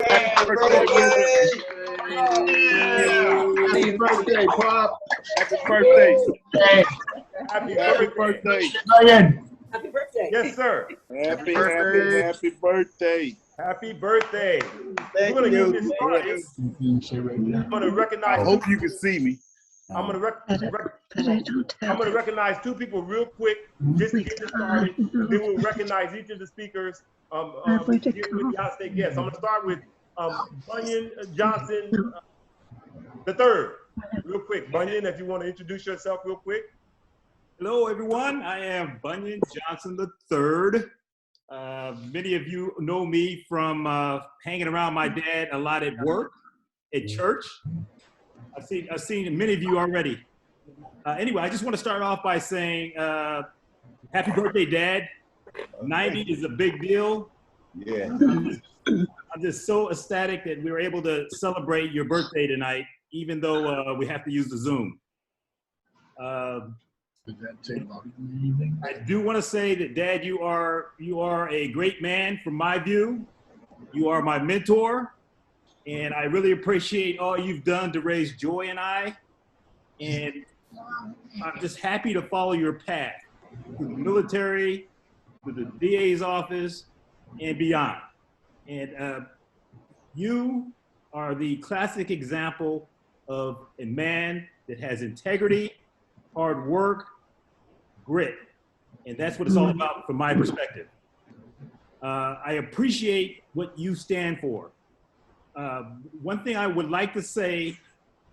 Happy birthday, Happy birthday, Pop. Happy birthday. Happy Happy birthday. birthday. Happy birthday. Yes, sir. Happy birthday. birthday. Happy birthday. Thank We're going to you. get this started. I'm going to recognize. I hope you can see me. I'm going to But I don't I'm have going to recognize two people real quick, just to get this started. Then we'll recognize each of the speakers. Where'd it Here go? with the out-state guests. I'm going to start with Bunyan Johnson the third. Real quick, Bunyan, if you want to introduce yourself real quick. Hello, everyone. I am Bunyan Johnson III. Many of you know me from hanging around my dad a lot at work, at church. I've seen many of you already. Anyway, I just want to start off by saying happy birthday, Dad. 90 is a big deal. Yeah. I'm just so ecstatic that we were able to celebrate your birthday tonight, even though we have to use the Zoom. I do want to say that, Dad, you are a great man from my view. You are my mentor, and I really appreciate all you've done to raise Joy and I. And I'm just happy to follow your path through the military, through the DA's office, and beyond. And you are the classic example of a man that has integrity, hard work, grit. And that's what it's all about from my perspective. I appreciate what you stand for. One thing I would like to say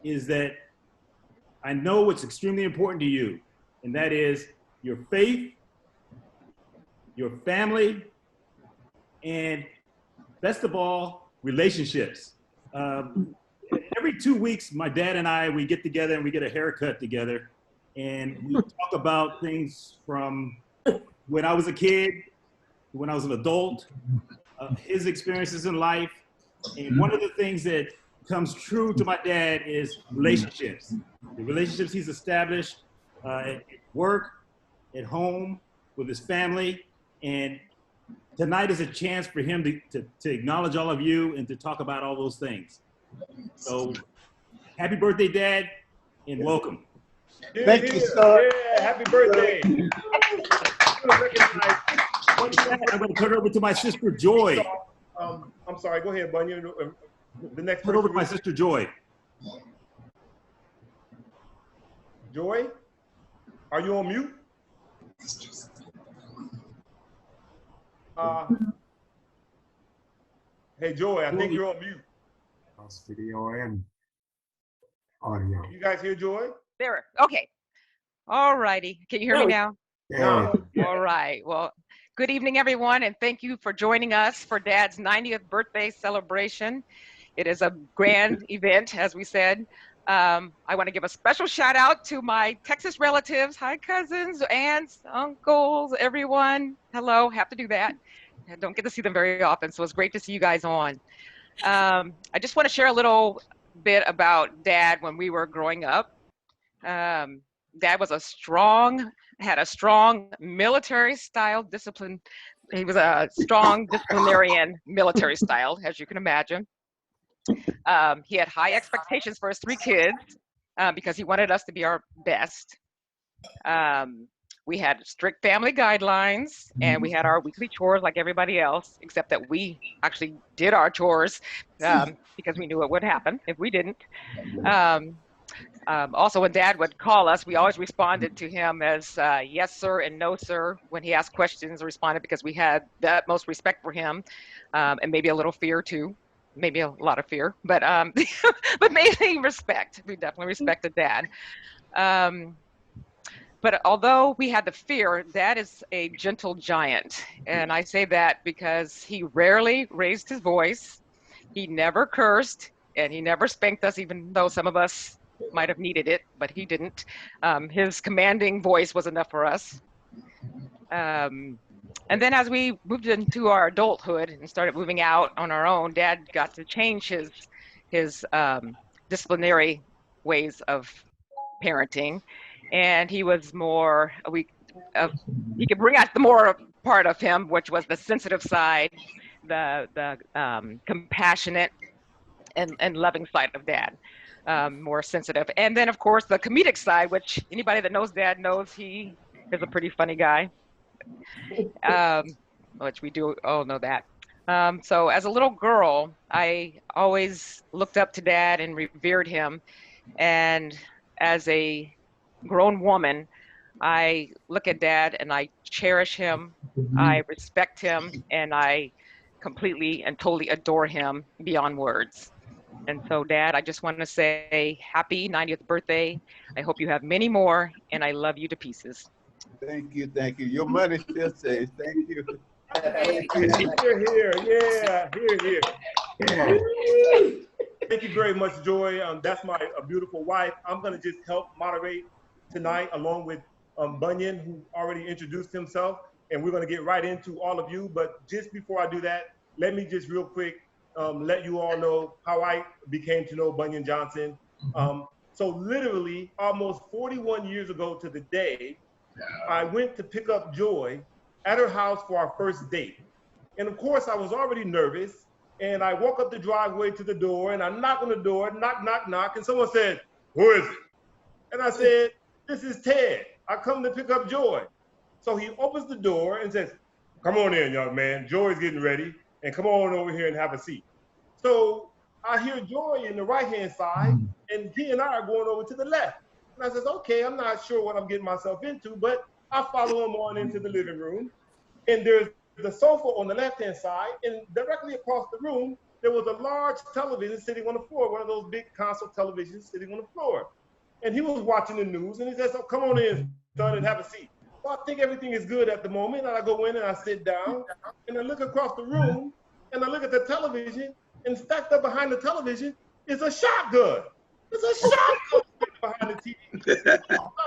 is that I know what's extremely important to you, and that is your faith, your family, and best of all, relationships. Every 2 weeks, my dad and I, we get together and we get a haircut together, and we talk about things from when I was a kid, when I was an adult, his experiences in life. And one of the things that comes true to my dad is relationships. The relationships he's established at work, at home, with his family. And tonight is a chance for him to acknowledge all of you and to talk about all those things. So happy birthday, Dad, and welcome. Thank you, sir. Yeah, happy birthday. I'm going to turn it over to my sister, Joy. I'm sorry, go ahead, Bunyan. The next Turn it over person. to my sister, Joy. Joy, are you on mute? Hey, Joy, I think you're on mute. Video and audio. Can you guys hear Joy? There. Okay. All righty. Can you hear me now? Yeah. All right. Well, good evening, everyone, and thank you for joining us for Dad's 90th birthday celebration. It is a grand event, as we said. I want to give a special shout out to my Texas relatives. Hi, cousins, aunts, uncles, everyone. Hello. Have to do that. I don't get to see them very often, so it's great to see you guys on. I just want to share a little bit about Dad when we were growing up. Dad was had a strong military style discipline. He was a strong disciplinarian military style, as you can imagine. He had high expectations for his 3 kids because he wanted us to be our best. We had strict family guidelines, and we had our weekly chores like everybody else, except that we actually did our chores because we knew it would happen if we didn't. Also, when Dad would call us, we always responded to him as yes, sir, and no, sir. When he asked questions, responded because we had the utmost respect for him, and maybe a little fear too, maybe a lot of fear, but but mainly respect. We definitely respected Dad. But although we had the fear, Dad is a gentle giant, and I say that because he rarely raised his voice, he never cursed, and he never spanked us, even though some of us might have needed it, but he didn't. His commanding voice was enough for us. And then as we moved into our adulthood and started moving out on our own, Dad got to change his disciplinary ways of parenting, and he was more, he could bring out the more part of him, which was the sensitive side the compassionate and loving side of Dad, more sensitive. And then, of course, the comedic side, which anybody that knows Dad knows he is a pretty funny guy, which we do all know that. So as a little girl, I always looked up to Dad and revered him. And as a grown woman, I look at Dad and I cherish him, I respect him, and I completely and totally adore him beyond words. And so, Dad, I just want to say happy 90th birthday. I hope you have many more, and I love you to pieces. Thank you, thank you. Your money still says thank you. Here, here, yeah, here, here. Thank you very much, Joy. That's my beautiful wife. I'm going to just help moderate tonight along with Bunyan, who already introduced himself, and we're going to get right into all of you. But just before I do that, let me just real quick let you all know how I became to know Bunyan Johnson. So literally almost 41 years ago to the day, I went to pick up Joy at her house for our first date. And of course, I was already nervous. And I walk up the driveway to the door and I knock on the door, knock, knock, knock. And someone said, "Who is it?" And I said, "This is Ted. I come to pick up Joy." So he opens the door and says, "Come on in, young man. Joy's getting ready. And come on over here and have a seat." So I hear Joy in the right-hand side and he and I are going over to the left. And I says, okay, I'm not sure what I'm getting myself into, but I follow him on into the living room. And there's the sofa on the left-hand side, and directly across the room, there was a large television sitting on the floor, one of those big console televisions sitting on the floor. And he was watching the news, and he says, "So come on in, son, and have a seat." So I think everything is good at the moment, and I go in and I sit down, and I look across the room, and I look at the television, and stacked up behind the television is a shotgun. There's a shotgun behind the TV.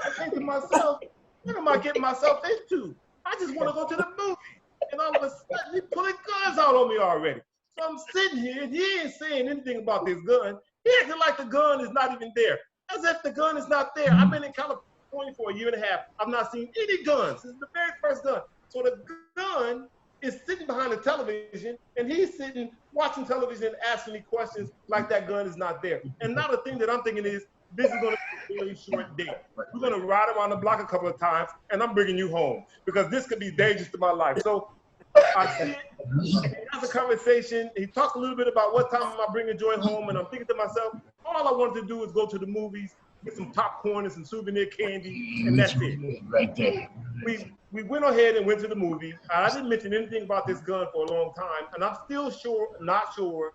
I think to myself, what am I getting myself into? I just want to go to the movie. And all of a sudden, he's pulling guns out on me already. So I'm sitting here, and he ain't saying anything about this gun. He acting like the gun is not even there. As if the gun is not there. I've been in California for a year and a half. I've not seen any guns. This is the very first gun. So the gun is sitting behind the television, and he's sitting watching television, asking me questions like that gun is not there. And now the thing that I'm thinking is, this is going to be a really short date. We're going to ride around the block a couple of times, and I'm bringing you home because this could be dangerous to my life. So I see it. He has a conversation. He talks a little bit about what time am I bringing Joy home, and I'm thinking to myself, all I wanted to do is go to the movies, get some popcorn and some souvenir candy, and that's it. Right there. We went ahead and went to the movie. I didn't mention anything about this gun for a long time, and I'm still not sure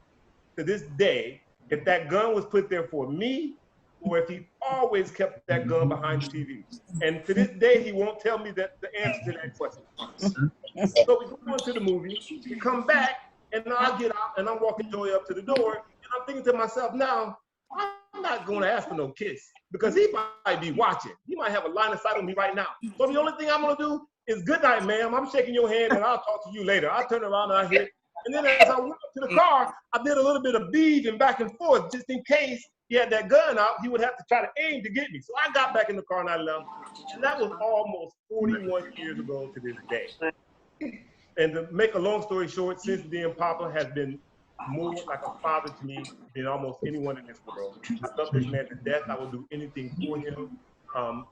to this day if that gun was put there for me or if he always kept that gun behind the TV. And to this day, he won't tell me the answer to that question. So we go into the movie, we come back, and I get out, and I'm walking Joy up to the door, and I'm thinking to myself, now, I'm not going to ask for no kiss because he might be watching. He might have a line of sight on me right now. So the only thing I'm going to do is, "Good night, ma'am. I'm shaking your hand, and I'll talk to you later." I turn around and I hit. And then as I went up to the car, I did a little bit of beaving back and forth just in case he had that gun out. He would have to try to aim to get me. So I got back in the car and I left. And that was almost 41 years ago to this day. And to make a long story short, since then, Papa has been more like a father to me than almost anyone in this world. I love this man to death. I will do anything for him.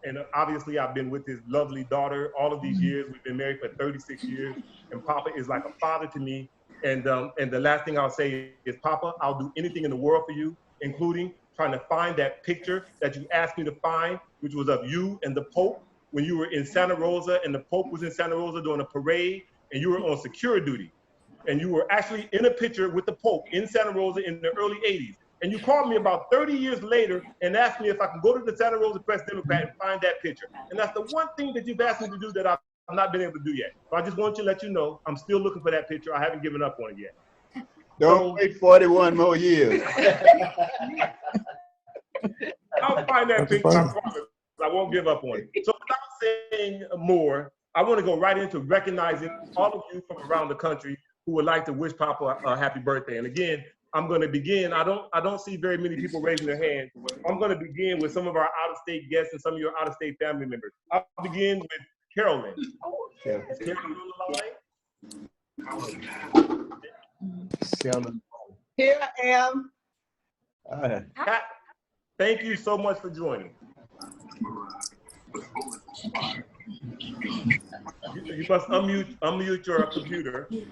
And obviously, I've been with his lovely daughter all of these years. We've been married for 36 years. And Papa is like a father to me. And the last thing I'll say is, Papa, I'll do anything in the world for you, including trying to find that picture that you asked me to find, which was of you and the Pope when you were in Santa Rosa, and the Pope was in Santa Rosa doing a parade, and you were on security duty. And you were actually in a picture with the Pope in Santa Rosa in the early 80s. And you called me about 30 years later and asked me if I can go to the Santa Rosa Press Democrat and find that picture. And that's the one thing that you've asked me to do that I've not been able to do yet. So I just want to let you know, I'm still looking for that picture. I haven't given up on it yet. Don't wait 41 more years. I'll find that picture, I promise. I won't give up on it. So without saying more, I want to go right into recognizing all of you from around the country who would like to wish Papa a happy birthday. And again, I'm going to begin. I don't see very many people raising their hands. I'm going to begin with some of our out-of-state guests and some of your out-of-state family members. I'll begin with Carolyn. Is Carolyn on the line? Tell them. Here I am. Thank you so much for joining. You must unmute your computer. Can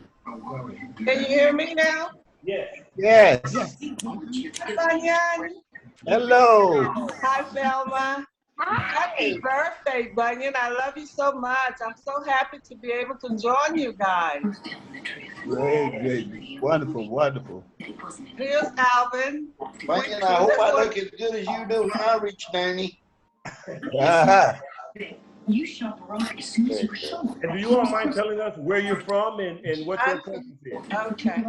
you hear me now? Yes. Yes. Hi, Bunyan. Hello. Hi, Velma. Happy birthday, Bunyan. I love you so much. I'm so happy to be able to join you guys. Great, great. Wonderful, wonderful. Here's Alvin. Bunyan, I hope I look as good as you do when I reach 90. Uh-huh. You shop right as soon as you show. And do you all mind telling us where you're from and what your cousin is? Okay.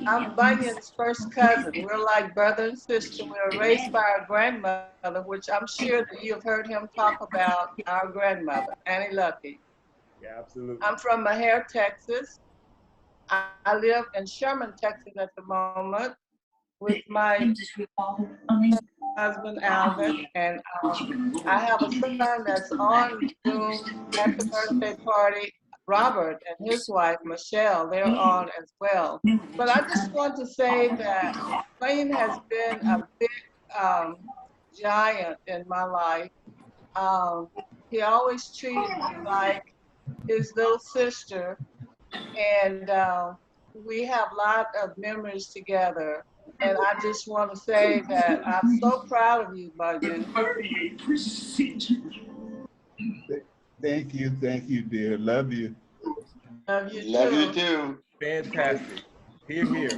I'm Bunyan's first cousin. We're like brother and sister. We were raised by our grandmother, which I'm sure that you've heard him talk about our grandmother, Annie Lucky. Yeah, absolutely. I'm from Maher, Texas. I live in Sherman, Texas at the moment with my husband, Alvin, and I have a son that's on Zoom at the birthday party. Robert and his wife, Michelle, they're on as well. But I just want to say that Wayne has been a big giant in my life. He always treated me like his little sister, and we have a lot of memories together. And I just want to say that I'm so proud of you, Bunyan. Thank you, dear. Love you. Love you Love too. you too. Fantastic. Here, here.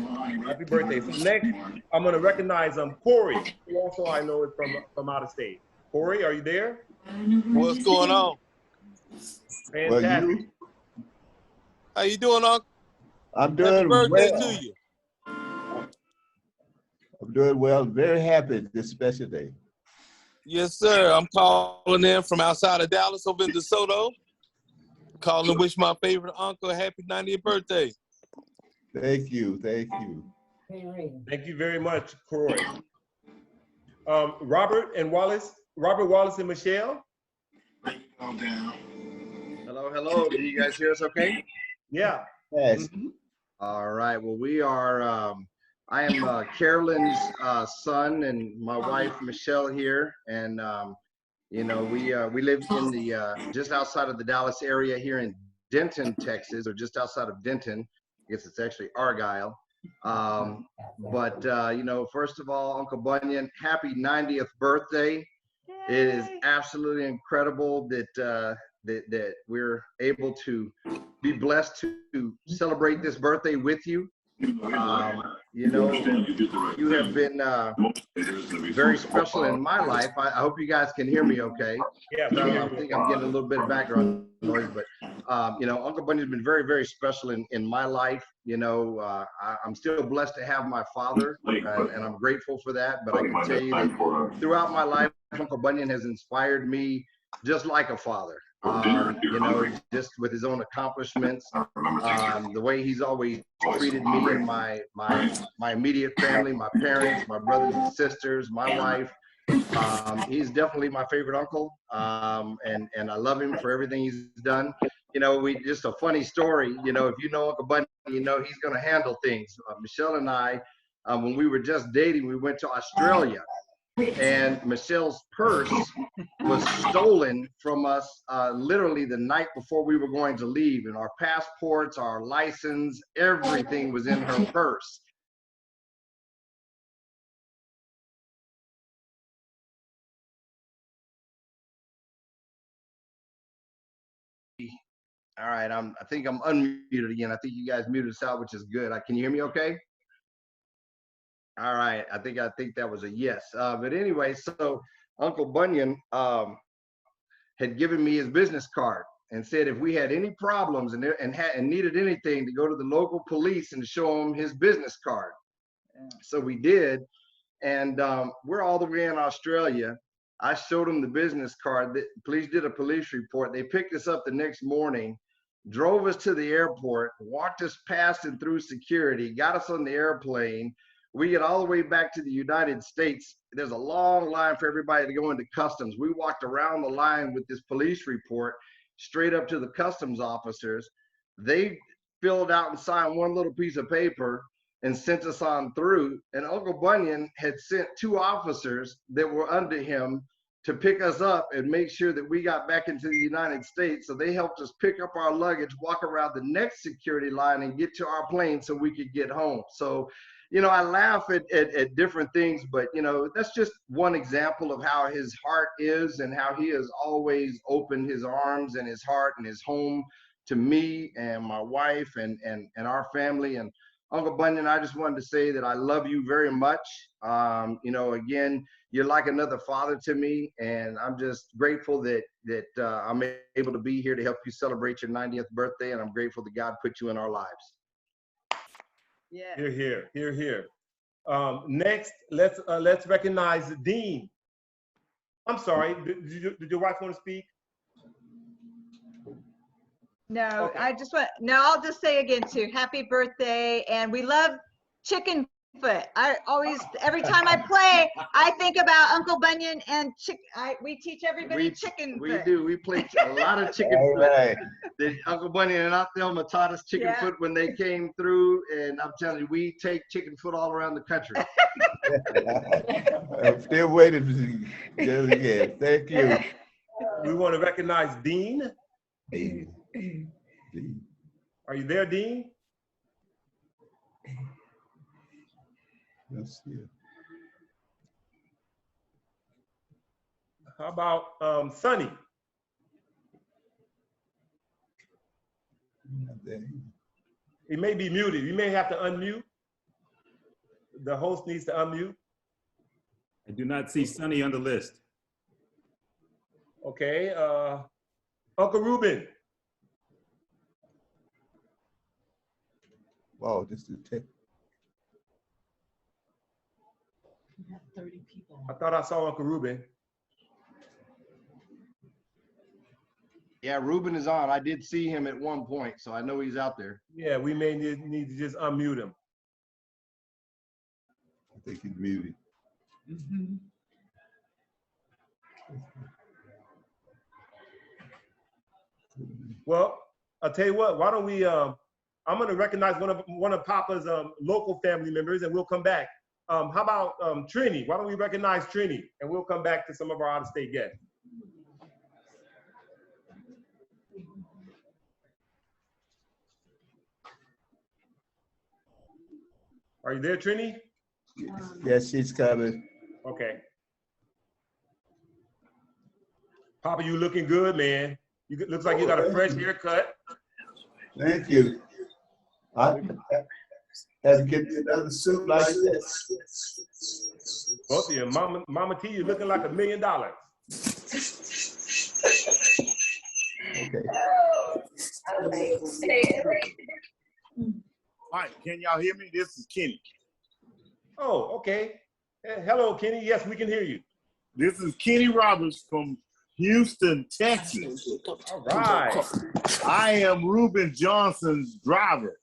Happy birthday. So next, I'm going to recognize Corey, who also I know is from out of state. Corey, are you there? What's going on? Fantastic. Well, How you doing, Uncle? I'm Happy doing birthday well. to you. I'm doing well. Very happy this special day. Yes, sir. I'm calling in from outside of Dallas over in DeSoto. Calling to wish my favorite uncle a happy 90th birthday. Thank you. Thank you. Thank you very much, Corey. Robert, Wallace, and Michelle. Hello, hello. Do you guys hear us okay? Yeah. Yes. All right. Well, we are, I am Carolyn's son and my wife, Michelle, here. And, you know, we live in the, just outside of the Dallas area here in Denton, Texas, or just outside of Denton. I guess it's actually Argyle. But you know, first of all, Uncle Bunyan, happy 90th birthday. Yay. It is absolutely incredible that, that we're able to be blessed to celebrate this birthday with you. You know, you have been very special in my life. I hope you guys can hear me okay. Yeah. I think I'm getting a little bit of background noise, but you know, Uncle Bunyan's been very, very special in my life. You know, I'm still blessed to have my father, and I'm grateful for that. But I can tell you that throughout my life, Uncle Bunyan has inspired me just like a father. You know, just with his own accomplishments, the way he's always treated me and my immediate family, my parents, my brothers and sisters, my wife. He's definitely my favorite uncle, and I love him for everything he's done. You know, just a funny story. You know, if you know Uncle Bunyan, you know he's going to handle things. Michelle and I, when we were just dating, we went to Australia. And Michelle's purse was stolen from us literally the night before we were going to leave. And our passports, our license, everything was in her purse. All right, I think I'm unmuted again. I think you guys muted us out, which is good. Can you hear me okay? All right, I think that was a yes. But anyway, so Uncle Bunyan had given me his business card and said if we had any problems and needed anything to go to the local police and show him his business card. So we did, and we're all the way in Australia. I showed them the business card. The police did a police report. They picked us up the next morning, drove us to the airport, walked us past and through security, got us on the airplane. We get all the way back to the United States. There's a long line for everybody to go into customs. We walked around the line with this police report straight up to the customs officers. They filled out and signed one little piece of paper and sent us on through. And Uncle Bunyan had sent 2 officers that were under him to pick us up and make sure that we got back into the United States. So they helped us pick up our luggage, walk around the next security line, and get to our plane so we could get home. So, you know, I laugh at different things, but, you know, that's just one example of how his heart is and how he has always opened his arms and his heart and his home to me and my wife and our family. And Uncle Bunyan, I just wanted to say that I love you very much. You know, again, you're like another father to me, and I'm just grateful that I'm able to be here to help you celebrate your 90th birthday, and I'm grateful that God put you in our lives. Yeah. Here, here, here, here. Next, let's recognize Dean. I'm sorry, did your wife want to speak? No, Okay. I'll just say again too, happy birthday. And we love chicken foot. I always, every time I play, I think about Uncle Bunyan and we teach everybody chicken foot. We do. We play a lot of chicken foot. Right. Uncle Bunyan and Aunt Thelma taught us chicken foot when they came through. And I'm telling you, we take chicken foot all around the country. I'm still waiting for you. Just again. Thank you. We want to recognize Dean. Are you there, Dean? Let's see. How about Sonny? He may be muted. You may have to unmute. The host needs to unmute. I do not see Sonny on the list. Okay. Uncle Ruben. Wow, this is tech. You have 30 people. I thought I saw Uncle Ruben. Yeah, Ruben is on. I did see him at one point, so I know he's out there. Yeah, we may need to just unmute him. I think he's muted. Mm-hmm. Well, I'll tell you what, why don't we, I'm gonna recognize one of Papa's local family members and we'll come back. How about Trini? Why don't we recognize Trini and we'll come back to some of our out-of-state guests. Are you there, Trini? Yes, she's coming. Okay. Papa, you looking good, man. Looks like you got a fresh haircut. Thank you. I had to get me another suit like this. Both of you, Mama T, you're looking like $1 million. Okay. All right, can y'all hear me? This is Kenny. Oh, okay. Hello, Kenny. Yes, we can hear you. This is Kenny Roberts from Houston, Texas. All right. I am Reuben Johnson's driver.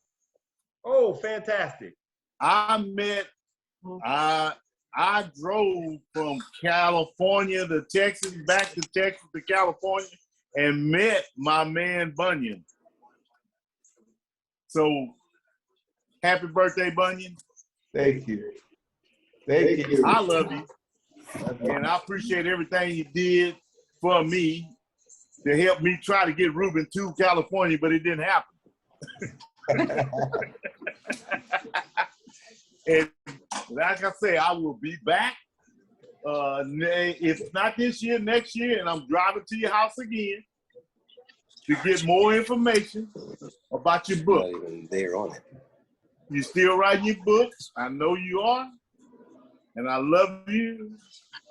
Oh, fantastic. I drove from California to Texas, back to Texas to California, and met my man Bunyan. So, happy birthday, Bunyan. Thank you. Thank you. I love you. And I appreciate everything you did for me to help me try to get Reuben to California, but it didn't happen. And like I say, I will be back. If not this year, next year, and I'm driving to your house again to get more information about your book. Not even there on it. You still writing your books? I know you are, and I love you.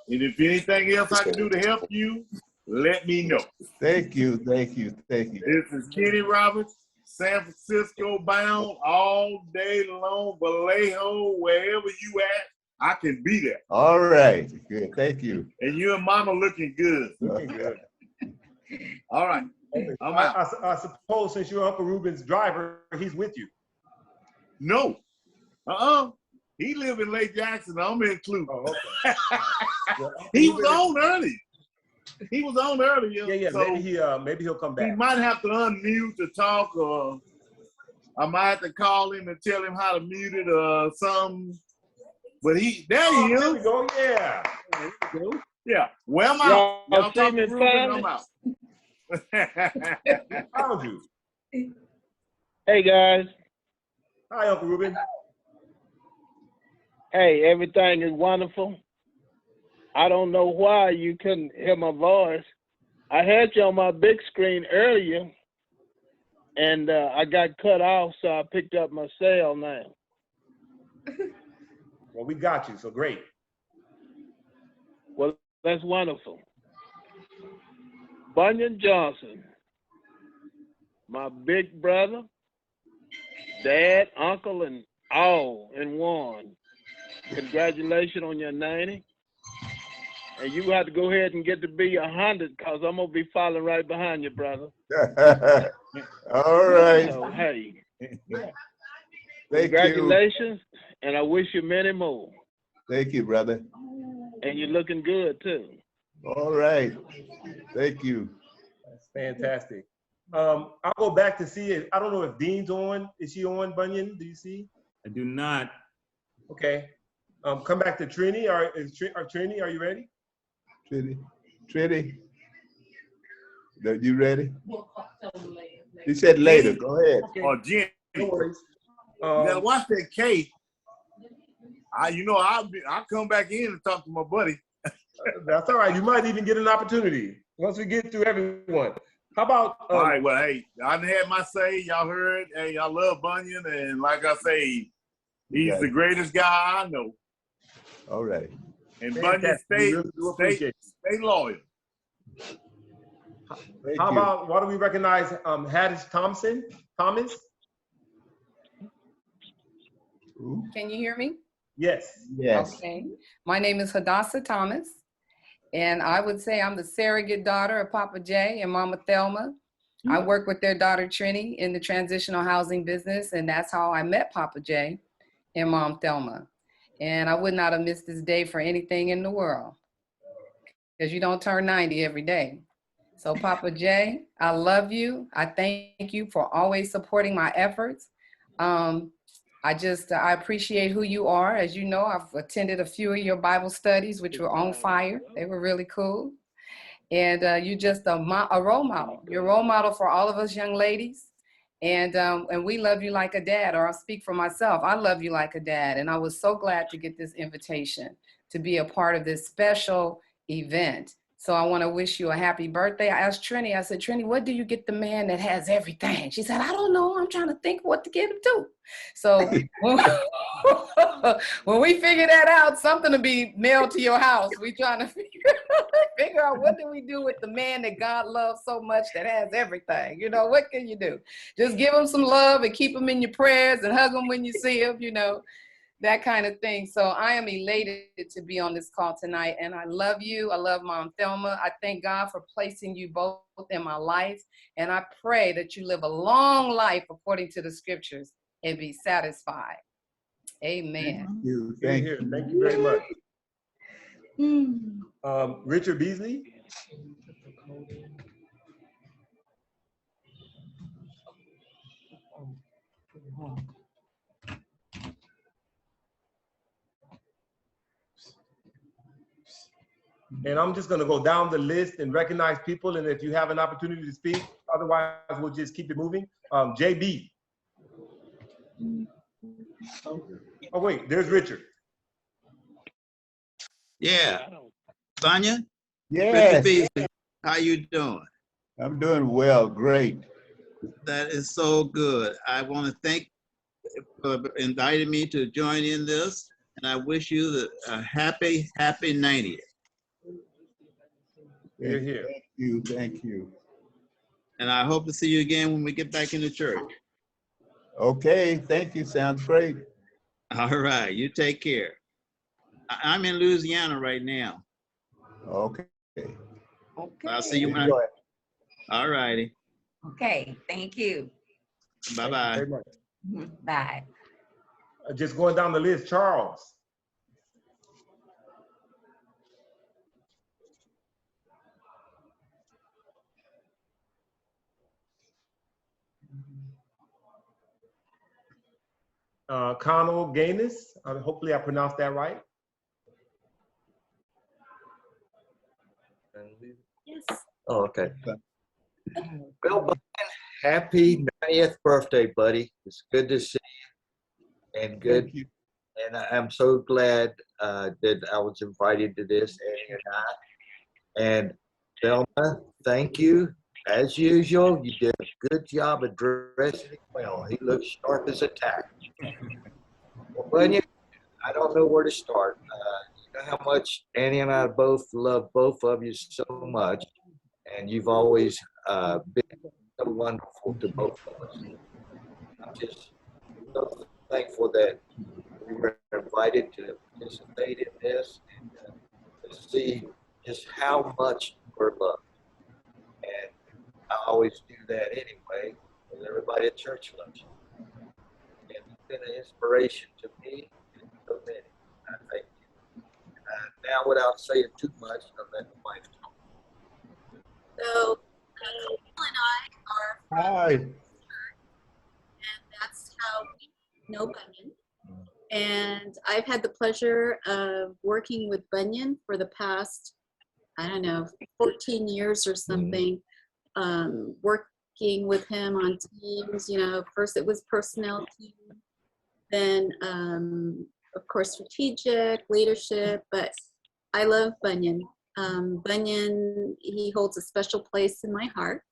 And if anything else I can do to help you, let me know. Thank you, thank you, thank you. This is Kenny Roberts, San Francisco bound, all day long, Vallejo, wherever you at, I can be there. All right, good, thank you. And you and Mama looking good. Looking good. All right, I'm out. I suppose since you're Uncle Ruben's driver, he's with you. No, he live in Lake Jackson. I'm in Clue. Oh, okay. Well, He was on early. He was on earlier. Yeah, so maybe he'll come back. he might have to unmute to talk, or I might have to call him and tell him how to mute it or something. But there he is. There we go. Yeah. There we go. Yeah. Well, I'm out. Y'all see talk me, to Ruben, son? I'm out. Found you. Hey guys. Hi, Uncle Ruben. Hey, everything is wonderful. I don't know why you couldn't hear my voice. I had you on my big screen earlier, and I got cut off, so I picked up my cell now. Well, we got you, so great. Well, that's wonderful. Bunyan Johnson, my big brother, dad, uncle, and all in one. Congratulations on your 90. And you have to go ahead and get to be 100 because I'm going to be following right behind you, brother. All right. So, hey. Thank Congratulations, and I wish you many more. Thank you, brother. And you're looking good, too. All right. Thank you. That's fantastic. I'll go back to see it. I don't know if Dean's on. Is she on, Bunyan? Do you see? I do not. Okay. Come back to Trini. Trini, are you ready? Trini, you ready? You said later. Go ahead. Okay. Or Jenny. No worries. Now watch that case. I'll come back in and talk to my buddy. That's all right. You might even get an opportunity once we get through everyone. How about? All right. Well, hey, I done had my say. Y'all heard. Hey, I love Bunyan, and like I say, he's the greatest guy I know. All right. And Bunyan, stay loyal. How about, why do we recognize Haddish Thomas? Can you hear me? Yes. Yes. Okay. My name is Hadassah Thomas, and I would say I'm the surrogate daughter of Papa J and Mama Thelma. I work with their daughter Trini in the transitional housing business, and that's how I met Papa J and Mom Thelma. And I would not have missed this day for anything in the world, because you don't turn 90 every day. So Papa J, I love you. I thank you for always supporting my efforts. I appreciate who you are. As you know, I've attended a few of your Bible studies, which were on fire. They were really cool. And you're just a role model. You're a role model for all of us young ladies. And we love you like a dad, or I'll speak for myself. I love you like a dad. And I was so glad to get this invitation to be a part of this special event. So I want to wish you a happy birthday. I asked Trini, I said, Trini, what do you get the man that has everything? She said, I don't know. I'm trying to think what to get him to. So when we figure that out, something will be mailed to your house. We trying to figure out what do we do with the man that God loves so much that has everything. You know, what can you do? Just give him some love and keep him in your prayers and hug him when you see him, you know. That kind of thing. So I am elated to be on this call tonight, and I love you. I love Mom Thelma. I thank God for placing you both in my life, and I pray that you live a long life according to the scriptures and be satisfied. Amen. Thank you. Thank you very much. Richard Beasley. And I'm just going to go down the list and recognize people. And if you have an opportunity to speak, otherwise we'll just keep it moving. JB. Oh, wait, there's Richard. Yeah. Sonia? Yes. Richard Beasley, how you doing? I'm doing well. Great. That is so good. I want to thank you for inviting me to join in this, and I wish you a happy 90th. Here, here. Thank you. Thank you. And I hope to see you again when we get back in the church. Okay. Thank you. Sounds great. All right. You take care. I'm in Louisiana right now. Okay. I'll see you when I... All righty. Okay. Thank you. Bye-bye. Thank you very much. Bye. Just going down the list, Charles. Connell Gaines. Hopefully I pronounced that right. Yes. Oh, okay. Well, Bunyan, happy 90th birthday, buddy. It's good to see you. And good. And I'm so glad that I was invited to this, Eddie and I. And Velma, thank you. As usual, you did a good job of dressing him well. He looks sharp as a tack. Well, Bunyan, I don't know where to start. You know how much Annie and I both love both of you so much, and you've always been so wonderful to both of us. I'm just so thankful that we were invited to participate in this and to see just how much we're loved. And I always do that anyway, because everybody at church loves you. And it's been an inspiration to me and so many. I thank you. Now, without saying too much, I'll let the wife talk. So, Cole and I are Hi. and that's how we know Bunyan. And I've had the pleasure of working with Bunyan for the past, I don't know, 14 years or something, working with him on teams. You know, first it was personnel team, then of course strategic, leadership, but I love Bunyan. Bunyan, he holds a special place in my heart.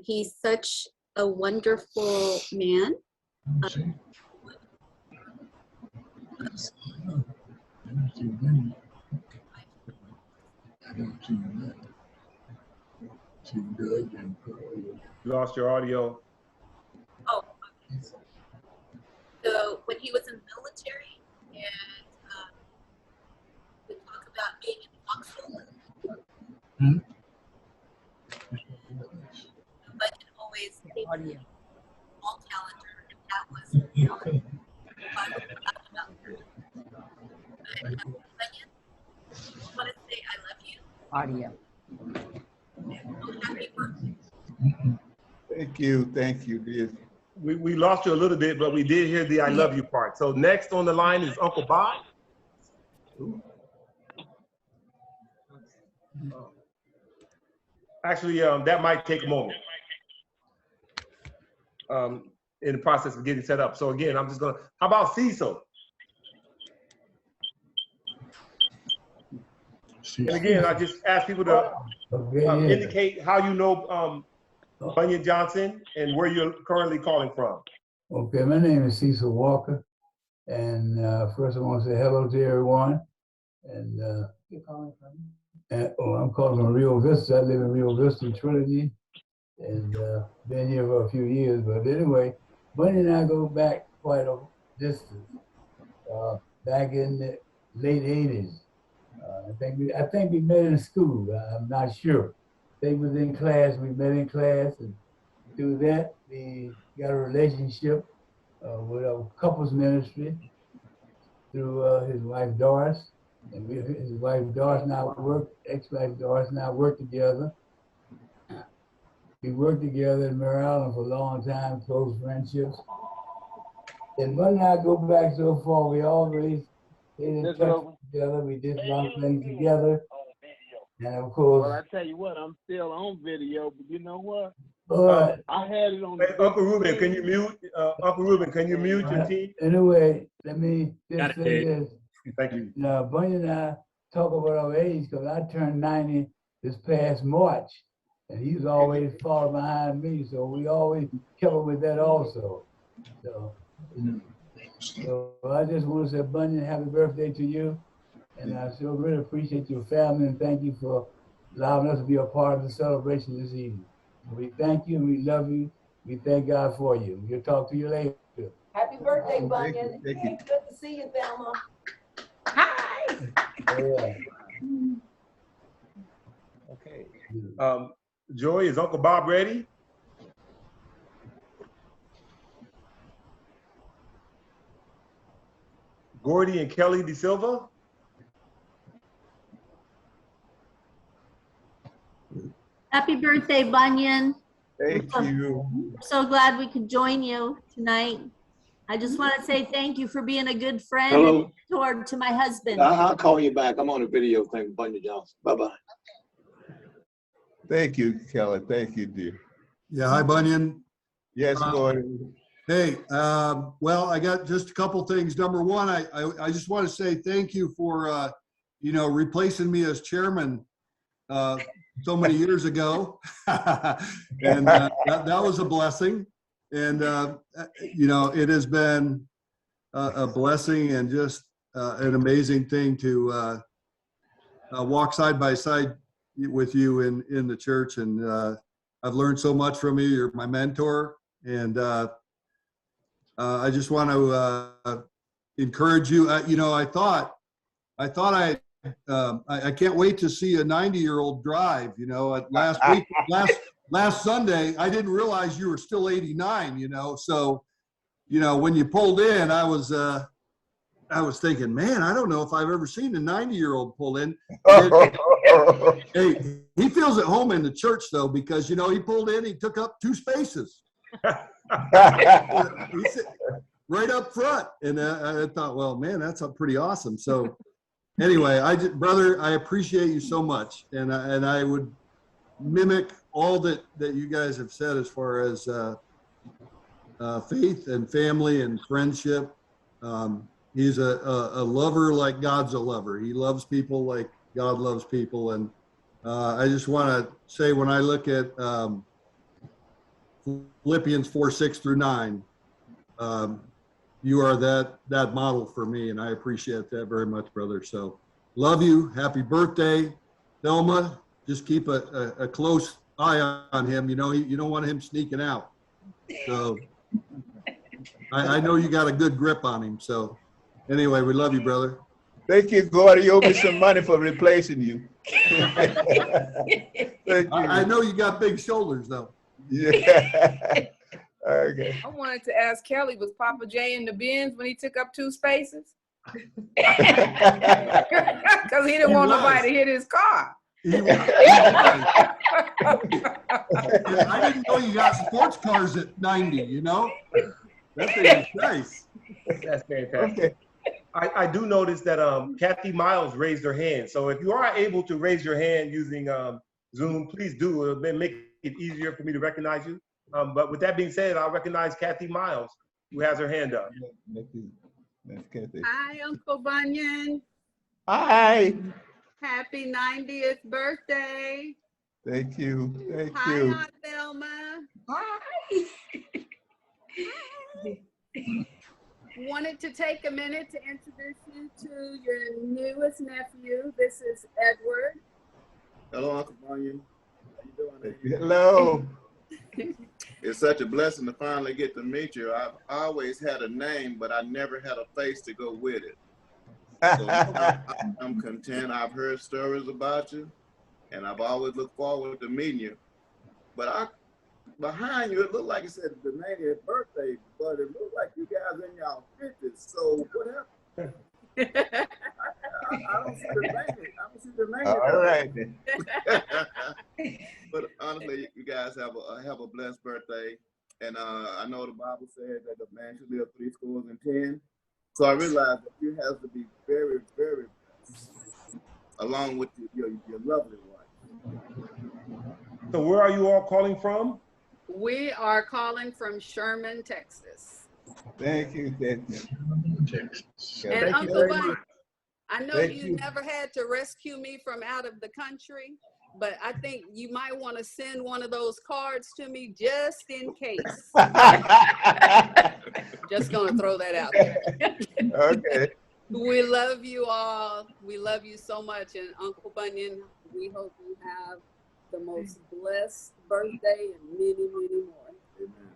He's such a wonderful man. Lost your audio. Oh, okay. So when he was in the military, and we talk about being in the foxhole, Bunyan always gave me all calendar, and that was Bunyan, I want to say I love you. Audio. Oh, happy birthday. Thank you, dear. We lost you a little bit, but we did hear the I love you part. So next on the line is Uncle Bob. Actually, that might take a moment in the process of getting set up. So again, I'm just gonna, how about Cecil? And again, I just ask people to indicate how you know Bunyan Johnson and where you're currently calling from. Okay, my name is Cecil Walker, and first I want to say hello to everyone. And You're calling from? I'm calling from Rio Vista. I live in Rio Vista, Trinity, and been here for a few years. But anyway, Bunny and I go back quite a distance. Back in the late '80s, I think we met in school. I'm not sure. I think we was in class. We met in class, and through that we got a relationship with a couples ministry through his wife Doris. And his wife Doris and I ex-wife Doris and I worked together. We worked together in Maryland for a long time, close friendships. And Bunny and I go back so far, we always stayed in touch together. We did a lot of things together. And of course. Well, I tell you what, I'm still on video, but you know what? I had it on. Uncle Ruben, can you mute? Uncle Ruben, can you mute your team? Anyway, let me just say this. Thank you. Now, Bunny and I talk about our age because I turned 90 this past March, and he's always followed behind me, so we always kept up with that also. So I just want to say, Bunny, happy birthday to you, and I still really appreciate your family, and thank you for allowing us to be a part of the celebration this evening. We thank you, and we love you. We thank God for you. We'll talk to you later. Happy birthday, Bunyan. Thank you. Good to see you, Thelma. Hi. Okay. Joy, is Uncle Bob ready? Gordy and Kelly De Silva? Happy birthday, Bunyan. Thank you. We're so glad we could join you tonight. I just want to say thank you for being a good friend Hello. and mentor to my husband. I'll call you back. I'm on a video thing, Bunyan Johnson. Bye-bye. Thank you, Kelly. Thank you, dear. Yeah, hi, Bunyan. Yes, Gordon. Hey, well, I got just a couple things. Number one, I just want to say thank you for, replacing me as chairman so many years ago. And that was a blessing. And, it has been a blessing and just an amazing thing to walk side by side with you in the church. And I've learned so much from you. You're my mentor. And I just want to encourage you. I can't wait to see a 90-year-old drive. Last Sunday, I didn't realize you were still 89. So, when you pulled in, I was thinking, man, I don't know if I've ever seen a 90-year-old pull in. Hey, he feels at home in the church though, because he pulled in, he took up 2 spaces. Right up front, and I thought, well, man, that's pretty awesome. So anyway, brother, I appreciate you so much, and I would mimic all that you guys have said as far as faith and family and friendship. He's a lover like God's a lover. He loves people like God loves people, and I just want to say, when I look at Philippians 4:6-9. You are that model for me, and I appreciate that very much, brother. So love you. Happy birthday, Thelma. Just keep a close eye on him. You don't want him sneaking out. So I know you got a good grip on him. So anyway, we love you, brother. Thank you, Gordy. You owe me some money for replacing you. Thank you. I know you got big shoulders, though. Yeah. Okay. I wanted to ask Kelly, was Papa J in the bins when he took up 2 spaces? Because he didn't want nobody to hit his car. He was. I didn't know you got sports cars at 90, That thing is nice. That's fantastic. Okay. I do notice that Kathy Miles raised her hand. So if you are able to raise your hand using Zoom, please do. It'll make it easier for me to recognize you. But with that being said, I'll recognize Kathy Miles, who has her hand up. Hi, Uncle Bunyan. Hi. Happy 90th birthday. Thank you. Hi, Aunt Thelma. Hi. Wanted to take a minute to introduce you to your newest nephew. This is Edward. Hello, Uncle Bunyan. How you doing? Hello. It's such a blessing to finally get to meet you. I've always had a name, but I never had a face to go with it. So I'm content. I've heard stories about you, and I've always looked forward to meeting you. But behind you, it looked like you said the 90th birthday, but it looked like you guys in y'all 50s. So what happened? I don't see the 90th. All right. But honestly, you guys have a blessed birthday, and I know the Bible says that the man should live 70. So I realize that you have to be very, very blessed, along with your lovely wife. So where are you all calling from? We are calling from Sherman, Texas. Thank you. Texas. And Thank Uncle Bunyan, I know Thank you you. never had to rescue me from out of the country, but I think you might want to send one of those cards to me just in case. Just gonna throw that out there. Okay. We love you all. We love you so much. And Uncle Bunyan, we hope you have the most blessed birthday and many, many more. Amen.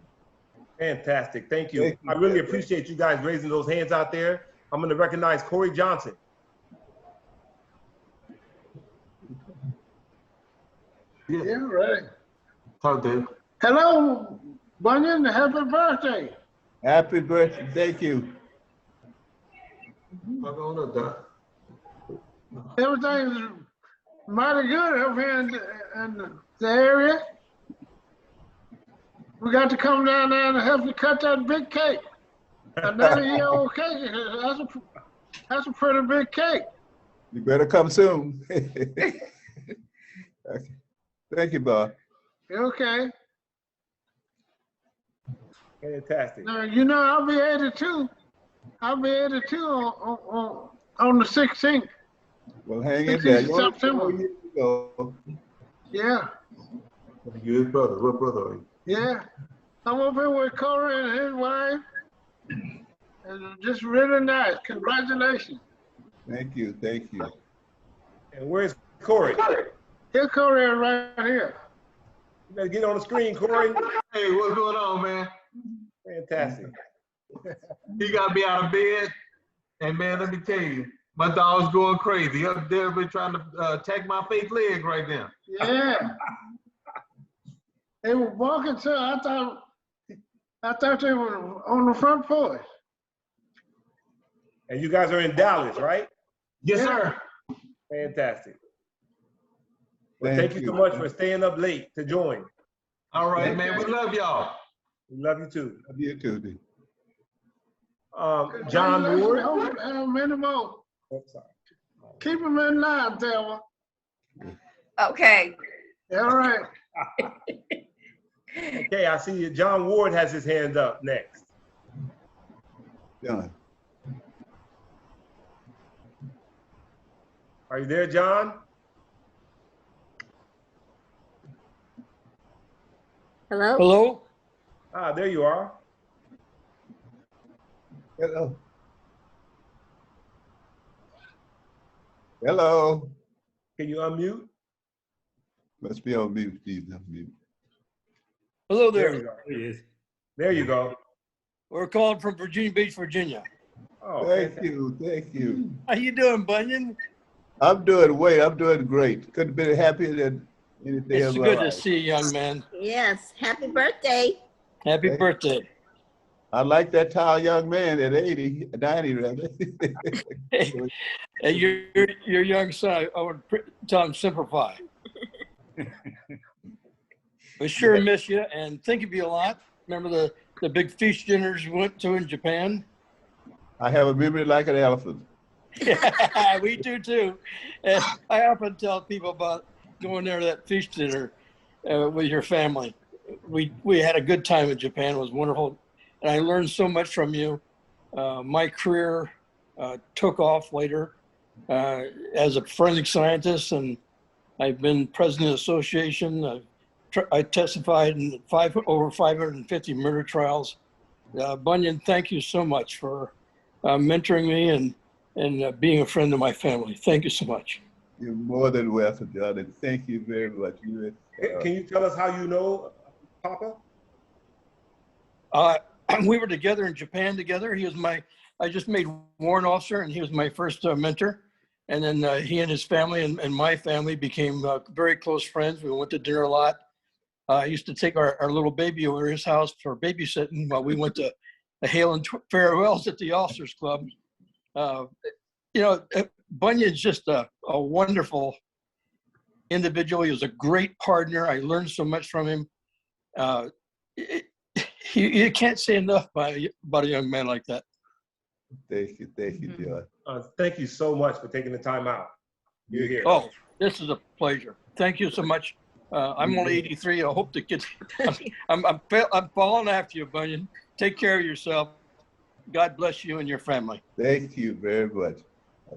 Fantastic. Thank you. I really appreciate you guys raising those hands out there. I'm going to recognize Corey Johnson. Yeah, right. Okay. Hello, Bunyan. Happy birthday. Happy birthday. Thank you. Everything's mighty good up here in the area. We got to come down there and help you cut that big cake. A 90-year-old cake, that's a pretty big cake. You better come soon. Thank you, Bob. Okay. Fantastic. Now, you know, I'll be 82. I'll be 82 on the 16th. Well, hang in there. 16th of September. Yeah. You his brother. What brother are you? Yeah. I'm up here with Corey and his wife. And just really nice. Congratulations. Thank you. Thank you. And where's Corey? Here's Corey right here. You better get on the screen, Corey. Hey, what's going on, man? Fantastic. You got me out of bed. And man, let me tell you, my dog's going crazy. Up there, been trying to attack my fake leg right now. Yeah. They were walking, so I thought they were on the front porch. And you guys are in Dallas, right? Yes, sir. Fantastic. Well, thank you so much for staying up late to join. All right, man. We love y'all. We love you too. Love you too, dude. John Ward. Many more. Keep them in line, Thelma. Okay. All right. Okay, I see you. John Ward has his hand up next. John. Are you there, John? Hello? Hello? Ah, there you are. Hello. Hello. Can you unmute? Must be on mute, Steve. Unmute. Hello There there. you go. There he is. There you go. We're calling from Virginia Beach, Virginia. Oh, Thank you. Thank you. How you doing, Bunyan? I'm doing great. Couldn't be happier than any day It's of my good to life. see you, young man. Yes, happy birthday. Happy Thank birthday. I like that tall young man at 90 rather. Hey, your young son, I would tell him simplify. We sure miss you and think of you a lot. Remember the big feast dinners you went to in Japan? I have a memory like an elephant. Yeah, we do too. And I often tell people about going there to that feast dinner with your family. We had a good time in Japan. It was wonderful. And I learned so much from you. My career took off later as a forensic scientist, and I've been president of the association. I testified in over 550 murder trials. Bunyan, thank you so much for mentoring me and being a friend of my family. Thank you so much. You're more than welcome, John, and thank you very much. Can you tell us how you know Papa? We were together in Japan together. I just made warrant officer, and he was my first mentor. And then he and his family and my family became very close friends. We went to dinner a lot. I used to take our little baby over to his house for babysitting while we went to the hail and farewells at the Officers Club. Bunyan's just a wonderful individual. He was a great partner. I learned so much from him. You can't say enough about a young man like that. Thank you, John. Thank you so much for taking the time out. You're here. Oh, this is a pleasure. Thank you so much. I'm only 83. I hope to get. I'm following after you, Bunyan. Take care of yourself. God bless you and your family. Thank you very much.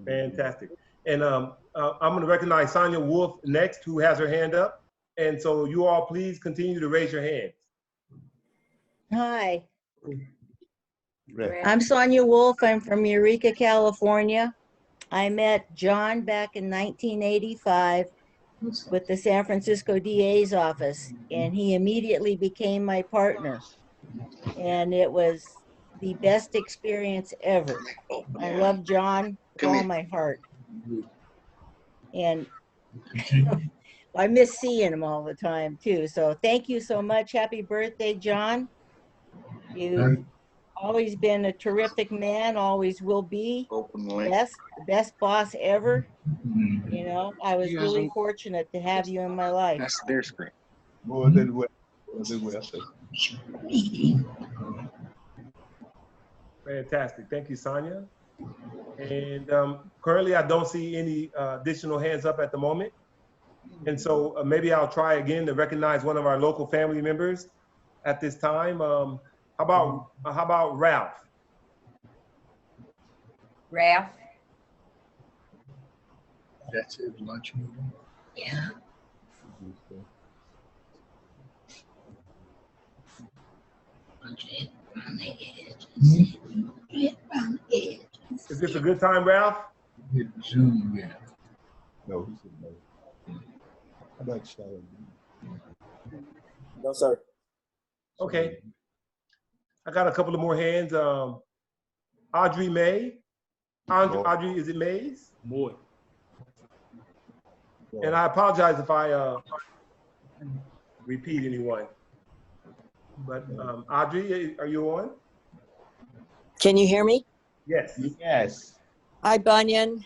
Fantastic. And I'm going to recognize Sonia Wolf next, who has her hand up. And so you all please continue to raise your hands. Hi. I'm Sonia Wolf. I'm from Eureka, California. I met John back in 1985 with the San Francisco DA's office, and he immediately became my partner. And it was the best experience ever. I love John with all my heart. And I miss seeing him all the time too. So thank you so much. Happy birthday, John. You've always been a terrific man, always will be. The best boss ever. You know, I was really fortunate to have you in my life. That's their screen. More than welcome. Fantastic. Thank you, Sonia. And currently, I don't see any additional hands up at the moment. And so maybe I'll try again to recognize one of our local family members at this time. How about Ralph? Ralph. That's his lunch meeting. Yeah. Is this a good time, Ralph? Zoom, yeah. No, he said no. How about Shelly? No, sir. Okay. I got a couple of more hands. Audrey May. Audrey, is it Mays? Boy. And I apologize if I repeat anyone. But Audrey, are you on? Can you hear me? Yes. Yes. Hi, Bunyan.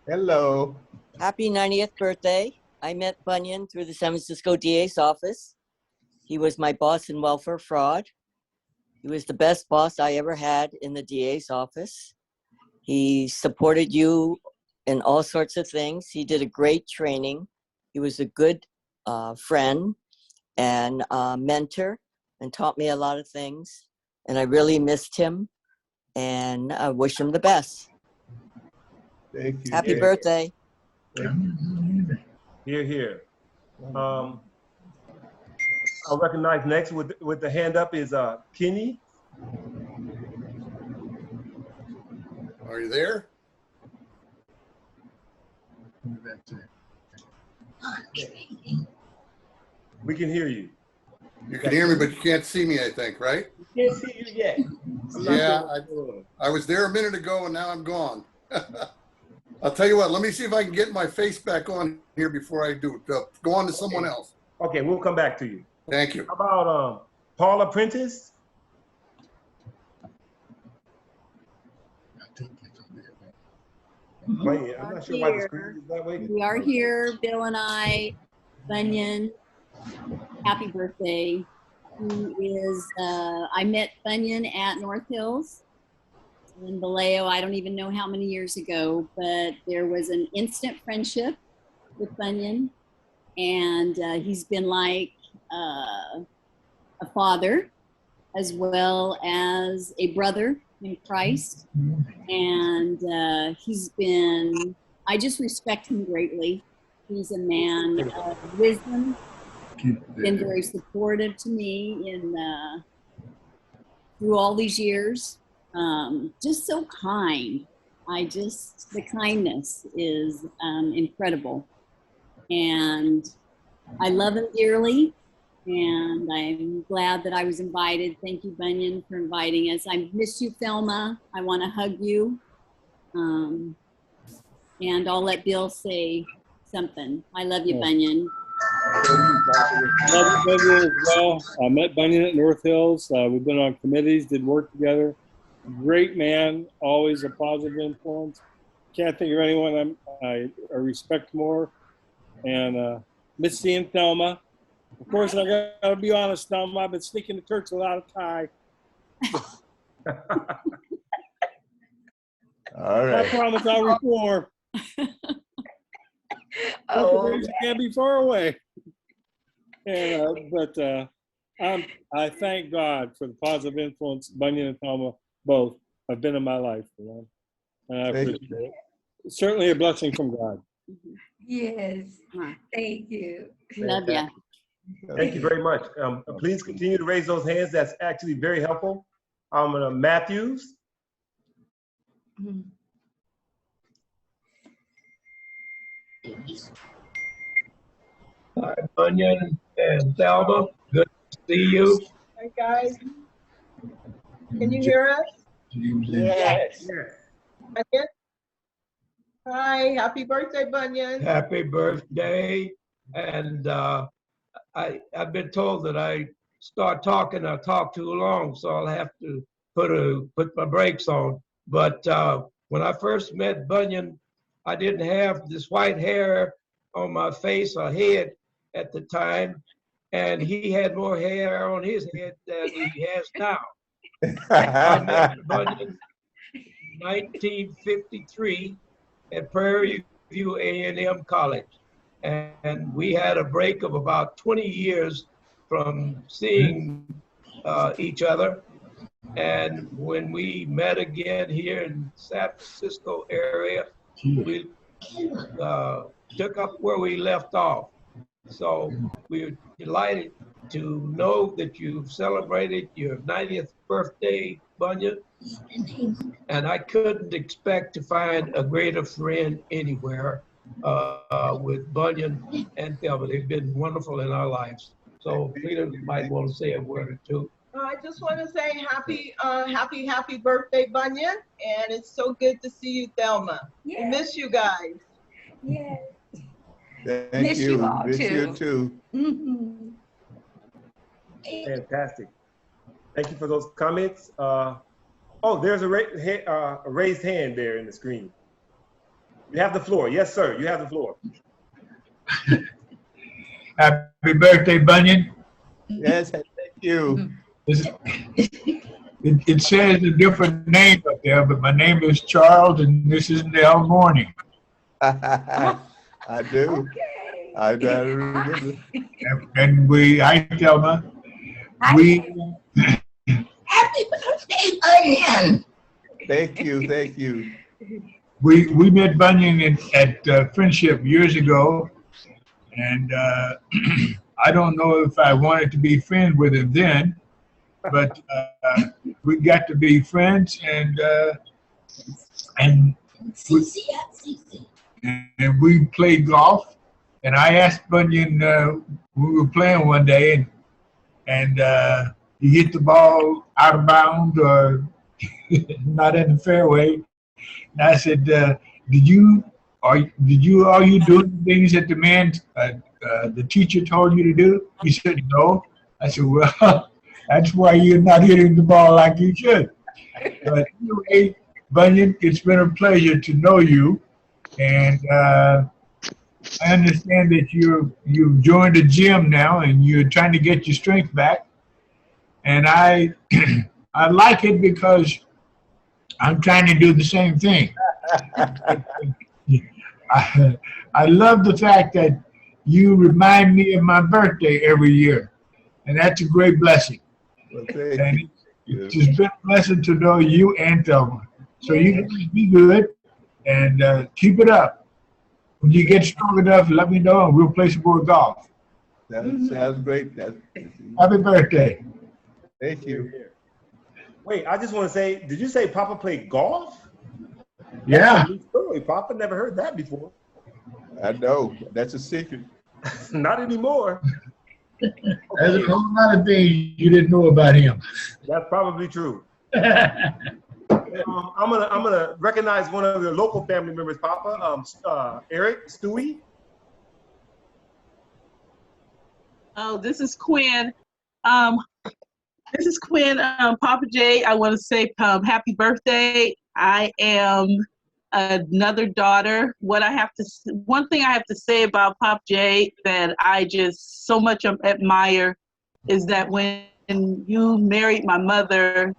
Hello. Happy 90th birthday. I met Bunyan through the San Francisco DA's office. He was my boss in welfare fraud. He was the best boss I ever had in the DA's office. He supported you in all sorts of things. He did a great training. He was a good friend and mentor and taught me a lot of things. And I really missed him. And I wish him the best. Thank you. Happy birthday. Here, here. I'll recognize next with the hand up is Kenny. Are you there? We can hear you. You can hear me, but you can't see me, I think, right? Can't see you yet. Yeah, I was there a minute ago and now I'm gone. I'll tell you what, let me see if I can get my face back on here before I do. Go on to someone else. Okay, we'll come back to you. Thank you. How about Paula Prentice? Wait, I'm not sure why the screen is that way. We are here, Bill and I, Bunyan. Happy birthday. He is, I met Bunyan at North Hills in Vallejo. I don't even know how many years ago, but there was an instant friendship with Bunyan. And he's been like a father as well as a brother in Christ. And he's been, I just respect him greatly. He's a man of wisdom, been very supportive to me in through all these years. Just so kind. The kindness is incredible. And I love him dearly. And I'm glad that I was invited. Thank you, Bunyan, for inviting us. I miss you, Thelma. I want to hug you. And I'll let Bill say something. I love you, Bunyan. Love you, Bunyan, as well. I met Bunyan at North Hills. We've been on committees, did work together. Great man, always a positive influence. Can't think of anyone I respect more. And miss seeing Thelma. Of course, I gotta be honest, Thelma, I've been sneaking to church without a tie. All right. I promise I'll reform. You can't be far away. And, I thank God for the positive influence Bunyan and Thelma both have been in my life. And I appreciate it. It's certainly a blessing from God. Yes. Thank you. Love ya. Thank you very much. Please continue to raise those hands. That's actually very helpful. Matthews. Hi, Bunyan and Thelma. Good to see you. Hey, guys. Can you hear us? Yes. Bunyan? Hi, happy birthday, Bunyan. Happy birthday. And I've been told that I start talking, I talk too long, so I'll have to put my brakes on. But when I first met Bunyan, I didn't have this white hair on my face or head at the time, and he had more hair on his head than he has now. I met Bunyan 1953 at Prairie View A&M College. And we had a break of about 20 years from seeing each other. And when we met again here in San Francisco area, we took up where we left off. So we're delighted to know that you've celebrated your 90th birthday, Bunyan. And I couldn't expect to find a greater friend anywhere with Bunyan and Thelma. They've been wonderful in our lives. So Peter might want to say a word or two. I just want to say happy birthday, Bunyan. And it's so good to see you, Thelma. Yes. We miss you guys. Yes. Thank Miss you all Miss too. you too. Mhm. Fantastic. Thank you for those comments. Oh, there's a raised hand there in the screen. You have the floor. Yes, sir. You have the floor. Happy birthday, Bunyan. Yes, thank you. It says a different name up there, but my name is Charles, and this is Nell Morning. I do. Okay. I remember. And I tell her, Happy birthday, Bunyan. Thank you. we met Bunyan at Friendship years ago, and I don't know if I wanted to be friends with him then, but we got to be friends, and we played golf. And I asked Bunyan, we were playing one day, and he hit the ball out of bounds or not in the fairway. And I said, are you doing things that the teacher told you to do? He said, no. I said, well, that's why you're not hitting the ball like you should. But anyway, Bunyan, it's been a pleasure to know you. And I understand that you've joined a gym now and you're trying to get your strength back. And I I like it because I'm trying to do the same thing. I love the fact that you remind me of my birthday every year. And that's a great blessing. Well, and it's just been a blessing to know you and Thelma. So you guys be good and keep it up. When you get strong enough, let me know and we'll play some more golf. That sounds great. Happy birthday. Thank you. Wait, I just want to say, did you say Papa played golf? Yeah. That's a new story, Papa. Never heard that before. I know. That's a secret. Not anymore. There's a whole lot of things you didn't know about him. That's probably true. I'm gonna recognize one of the local family members, Papa. Eric, Stewie. Oh, this is Quinn. Papa J. I want to say happy birthday. I am another daughter. One thing I have to say about Pop J that I just so much admire is that when you married my mother,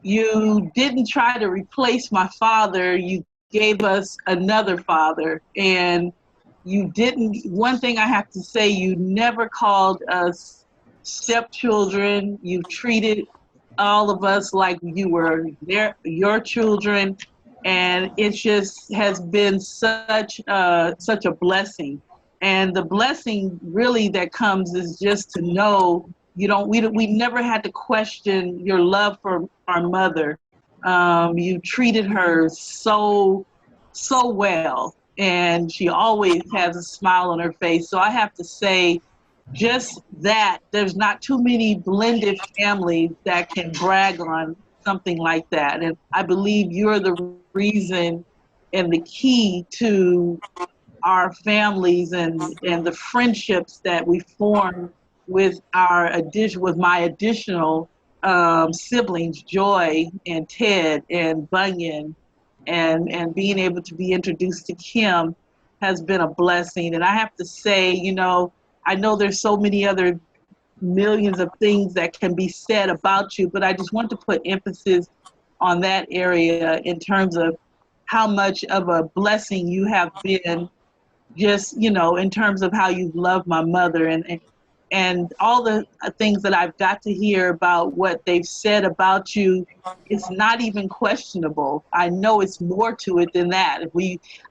you didn't try to replace my father. You gave us another father. And one thing I have to say, you never called us stepchildren. You treated all of us like you were your children. And it just has been such a blessing. And the blessing really that comes is just to know we never had to question your love for our mother. You treated her so well, and she always has a smile on her face. So I have to say, just that there's not too many blended families that can brag on something like that. And I believe you're the reason and the key to our families and the friendships that we form with my additional siblings, Joy and Ted and Bunyan, and being able to be introduced to Kim has been a blessing. And I have to say, I know there's so many other millions of things that can be said about you, but I just want to put emphasis on that area in terms of how much of a blessing you have been, just, you know, in terms of how you've loved my mother, and all the things that I've got to hear about what they've said about you. It's not even questionable. I know it's more to it than that.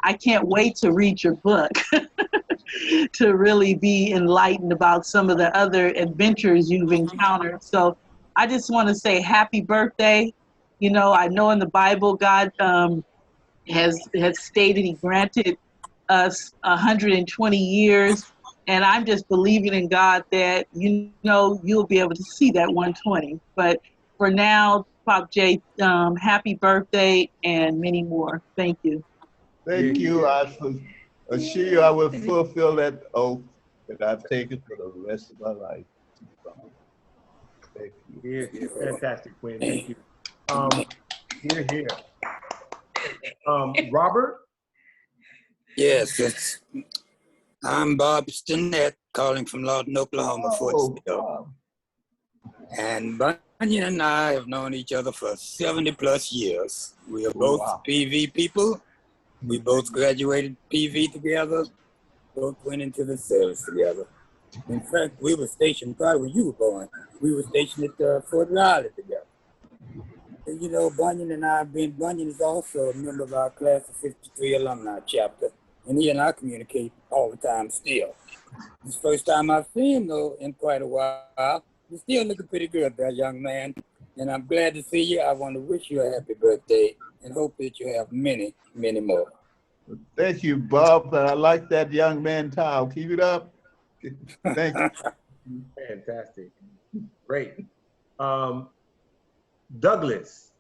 I can't wait to read your book to really be enlightened about some of the other adventures you've encountered. So I just want to say happy birthday. You know, I know in the Bible, God has stated He granted us 120 years. And I'm just believing in God that, you know, you'll be able to see that 120. But for now, Pop J, happy birthday and many more. Thank you. Thank you. I assure you I will fulfill that oath that I've taken for the rest of my life. Thank you. Here, here. Fantastic, Quinn. Thank you. Here, here. Robert? Yes, I'm Bob Stinnett, calling from Lawton, Oklahoma, Fort Sill. And Bunyan and I have known each other for 70 plus years. We are both PV people. We both graduated PV together, both went into the service together. In fact, we were stationed probably when you were born. We were stationed at Fort Riley together. And you know, Bunyan is also a member of our class of 53 alumni chapter. And he and I communicate all the time still. This first time I've seen him, though, in quite a while. You're still looking pretty good, that young man. And I'm glad to see you. I want to wish you a happy birthday and hope that you have many, many more. Thank you, Bob. I like that young man towel. Keep it up. Thank you. Fantastic. Great. Douglas.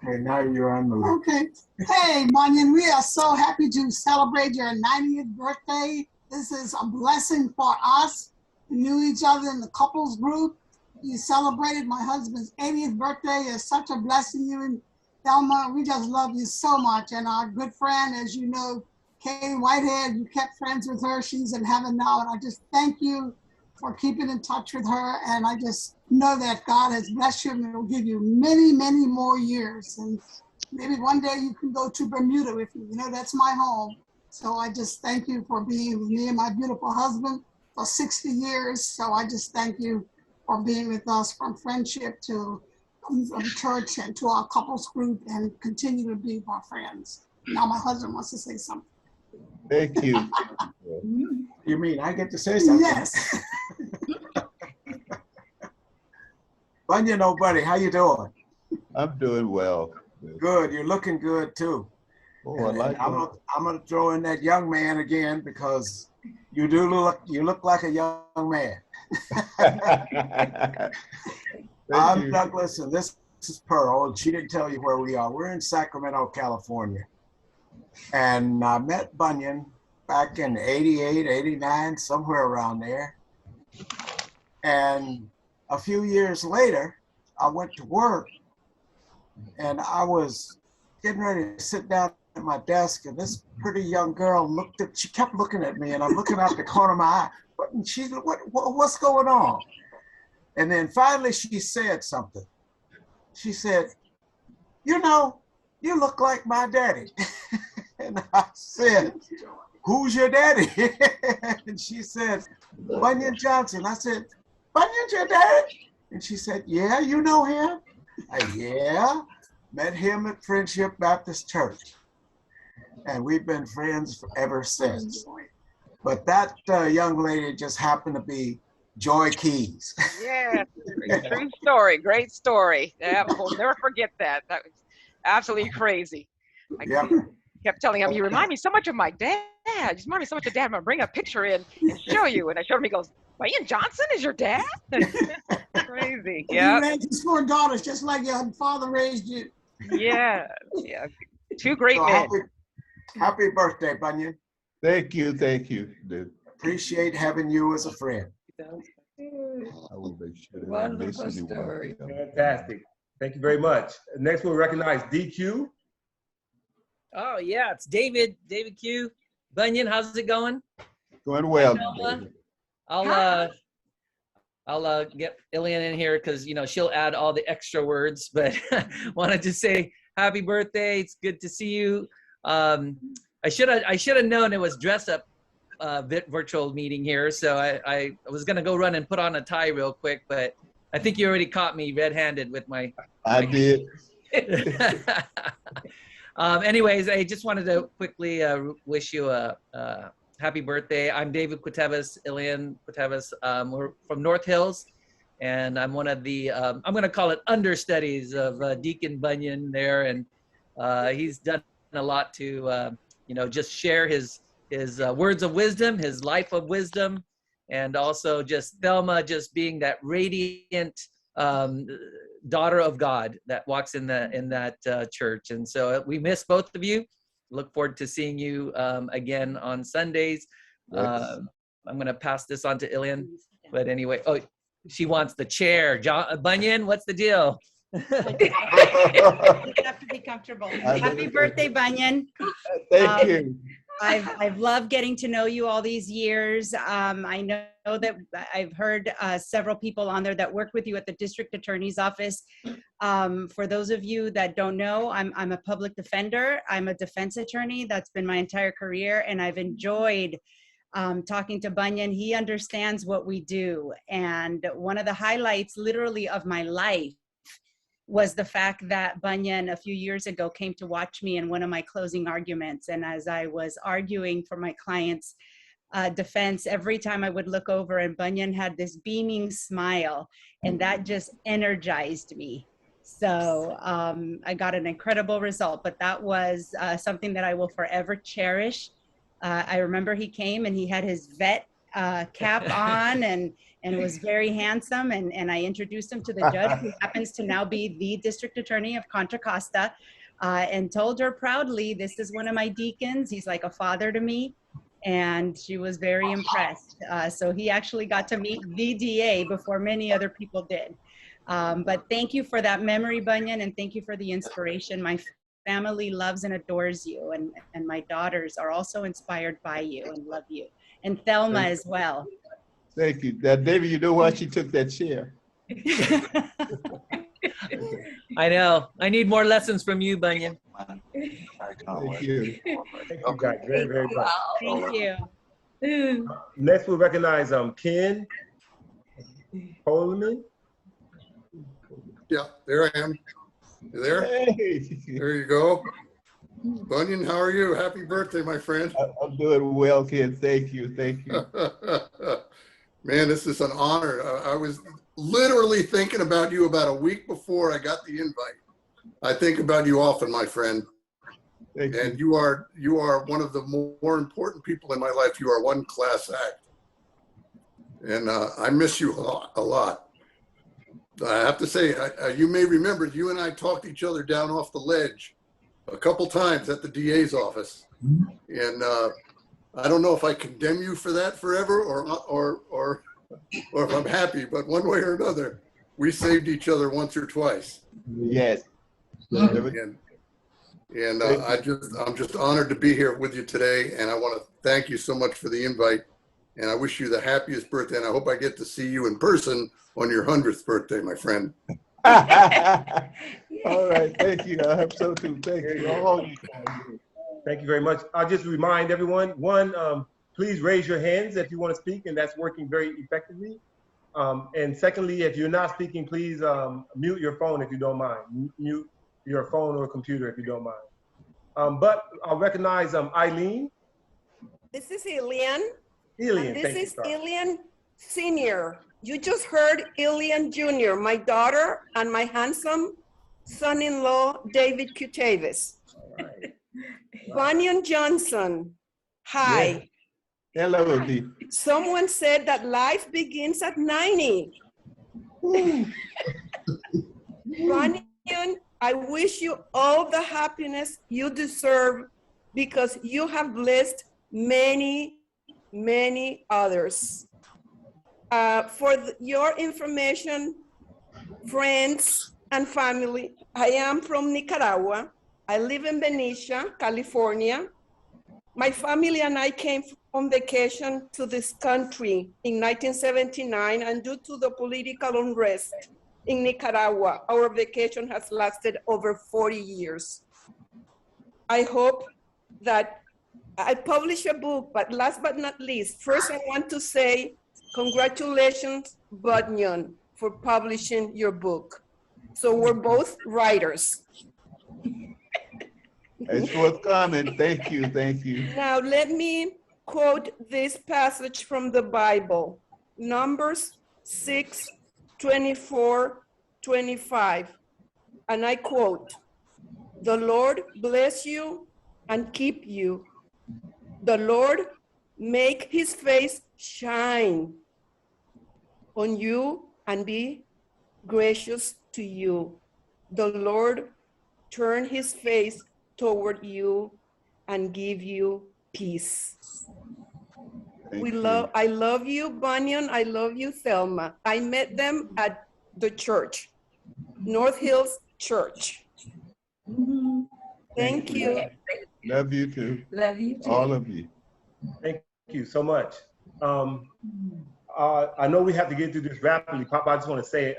Okay, now you're on the list. Okay. Hey, Bunyan, we are so happy to celebrate your 90th birthday. This is a blessing for us. We knew each other in the couples group. You celebrated my husband's 80th birthday. It's such a blessing. You and Thelma, we just love you so much. And our good friend, as you know, Kay Whitehead, you kept friends with her. She's in heaven now. And I just thank you for keeping in touch with her. And I just know that God has blessed you and will give you many, many more years. And maybe one day you can go to Bermuda with me. You know, that's my home. So I just thank you for being with me and my beautiful husband for 60 years. So I just thank you for being with us from friendship to church and to our couples group, and continue to be our friends. Now my husband wants to say something. Thank you. You mean I get to say something? Yes. Bunyan, old buddy, how you doing? I'm doing well. Good. You're looking good too. Oh, I like that. I'm gonna throw in that young man again because you look like a young man. I'm Douglas, and this is Pearl, and she didn't tell you where we are. We're in Sacramento, California. And I met Bunyan back in 88, 89, somewhere around there. And a few years later, I went to work, and I was getting ready to sit down at my desk, and this pretty young girl she kept looking at me, and I'm looking out the corner of my eye. What's going on? And then finally she said something. She said, you know, you look like my daddy. And I said, who's your daddy? And she said, Bunyan Johnson. I said, Bunyan's your daddy? And she said, yeah, you know him? Yeah, met him at Friendship Baptist Church. And we've been friends ever since. But that young lady just happened to be Joy Keys. Yeah, true story, great story. Yeah, we'll never forget that. That was absolutely crazy. I kept telling him, you remind me so much of my dad. You remind me so much of dad. I'm gonna bring a picture in and show you. And I showed him, he goes, Bunyan Johnson is your dad? Crazy, yeah. You raised his 4 daughters just like your father raised you. Yeah, yeah, 2 great So men. Happy birthday, Bunyan. Thank you, dude. Appreciate having you as a friend. I will make sure that Wonderful story. Fantastic. Thank you very much. Next, we'll recognize DQ. Oh yeah, it's David Q. Bunyan, how's it going? Going well. I'll I'll get Ilian in here because she'll add all the extra words. But wanted to say happy birthday. It's good to see you. I should have known it was dress up virtual meeting here, so I was gonna go run and put on a tie real quick, but I think you already caught me red-handed with my. I did. Anyways, I just wanted to quickly wish you a happy birthday. I'm David Quatevas, Ilian Quatevas. We're from North Hills, and I'm one of the, I'm going to call it understudies of Deacon Bunyan there. And he's done a lot to, just share his words of wisdom, his life of wisdom, and also just Thelma just being that radiant daughter of God that walks in that church. And so we miss both of you. Look forward to seeing you again on Sundays. Yes. I'm going to pass this on to Ilian. But anyway, oh, she wants the chair. Bunyan, what's the deal? You have to be comfortable. Happy birthday, Bunyan. Thank you. I've loved getting to know you all these years. I know that I've heard several people on there that worked with you at the district attorney's office. For those of you that don't know, I'm a public defender. I'm a defense attorney. That's been my entire career, and I've enjoyed talking to Bunyan. He understands what we do. And one of the highlights literally of my life was the fact that Bunyan a few years ago came to watch me in one of my closing arguments. And as I was arguing for my client's defense, every time I would look over and Bunyan had this beaming smile, and that just energized me. So I got an incredible result, but that was something that I will forever cherish. I remember he came and he had his vet cap on and was very handsome. And I introduced him to the judge, who happens to now be the district attorney of Contra Costa, and told her proudly, this is one of my deacons. He's like a father to me. And she was very impressed. So he actually got to meet the DA before many other people did. But thank you for that memory, Bunyan, and thank you for the inspiration. My family loves and adores you, and my daughters are also inspired by you and love you. And Thelma as well. Thank you. Now, David, you know why she took that chair? I know. I need more lessons from you, Bunyan. Thank you. Thank you guys very, very much. Thank you. Next, we'll recognize Ken Coleman. Yeah, there I am. You there? Hey. There you go. Bunyan, how are you? Happy birthday, my friend. I'm doing well, Ken. Thank you. Thank you. Man, this is an honor. I was literally thinking about you about a week before I got the invite. I think about you often, my friend. Thank and you are one of the more important people in my life. You are one class act. And I miss you a lot. I have to say, you may remember, you and I talked each other down off the ledge a couple times at the DA's office. And I don't know if I condemn you for that forever or if I'm happy, but one way or another, we saved each other once or twice. Yes. And I'm just honored to be here with you today. And I want to thank you so much for the invite. And I wish you the happiest birthday. And I hope I get to see you in person on your 100th birthday, my friend. All right. Thank you. I hope so too. Thank you. All you. Thank you very much. I'll just remind everyone, one, please raise your hands if you want to speak, and that's working very effectively. And secondly, if you're not speaking, please mute your phone if you don't mind. Mute your phone or computer if you don't mind. But I'll recognize Eileen. This is Ilian. Ilian, this is Ilian Sr. You just heard Ilian Jr., my daughter, and my handsome son-in-law, David Quatevas. Right. Bunyan Johnson, hi. Yeah. Hello, Dee. Someone said that life begins at 90. Bunyan, I wish you all the happiness you deserve because you have blessed many, many others. For your information, friends and family, I am from Nicaragua. I live in Benicia, California. My family and I came on vacation to this country in 1979, and due to the political unrest in Nicaragua, our vacation has lasted over 40 years. I hope that I publish a book, but last but not least, first I want to say congratulations, Bunyan, for publishing your book. So we're both writers. It's forthcoming. Thank you. Thank you. Now let me quote this passage from the Bible, Numbers 6:24-25, and I quote, "The Lord bless you and keep you. The Lord make his face shine on you and be gracious to you. The Lord turn his face toward you and give you peace." I love you, Bunyan. I love you, Thelma. I met them at the church, North Hills Church. Thank you. Love you too. Love you too. All of you. Thank you so much. I know we have to get through this rapidly. Papa, I just want to say,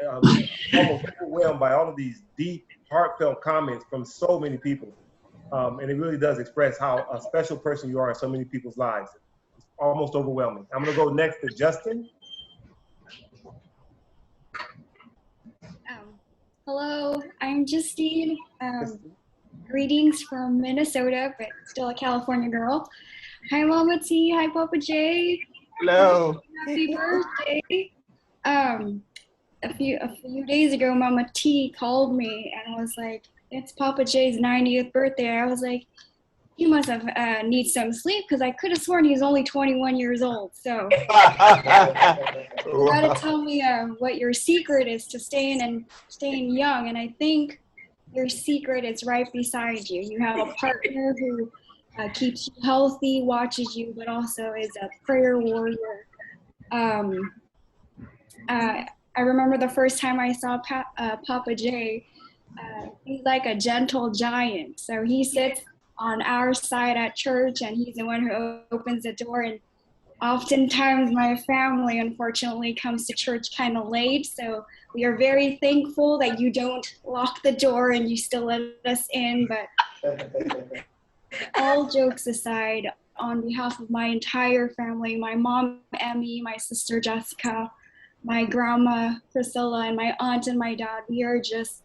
almost overwhelmed by all of these deep, heartfelt comments from so many people. And it really does express how a special person you are in so many people's lives. It's almost overwhelming. I'm going to go next to Justin. Hello, I'm Justine. Greetings from Minnesota, but still a California girl. Hi, Mama T. Hi, Papa J. Hello. Happy birthday. A few days ago, Mama T called me and was like, "It's Papa J's 90th birthday." I was like, "You must have need some sleep," because I could have sworn he was only 21 years old. So you gotta tell me what your secret is to staying young. And I think your secret is right beside you. You have a partner who keeps you healthy, watches you, but also is a prayer warrior. I remember the first time I saw Papa J. He's like a gentle giant. So he sits on our side at church, and he's the one who opens the door. And oftentimes my family, unfortunately, comes to church kind of late. So we are very thankful that you don't lock the door and you still let us in. But all jokes aside, on behalf of my entire family, my mom, Emmy, my sister, Jessica, my grandma, Priscilla, and my aunt and my dad, we are just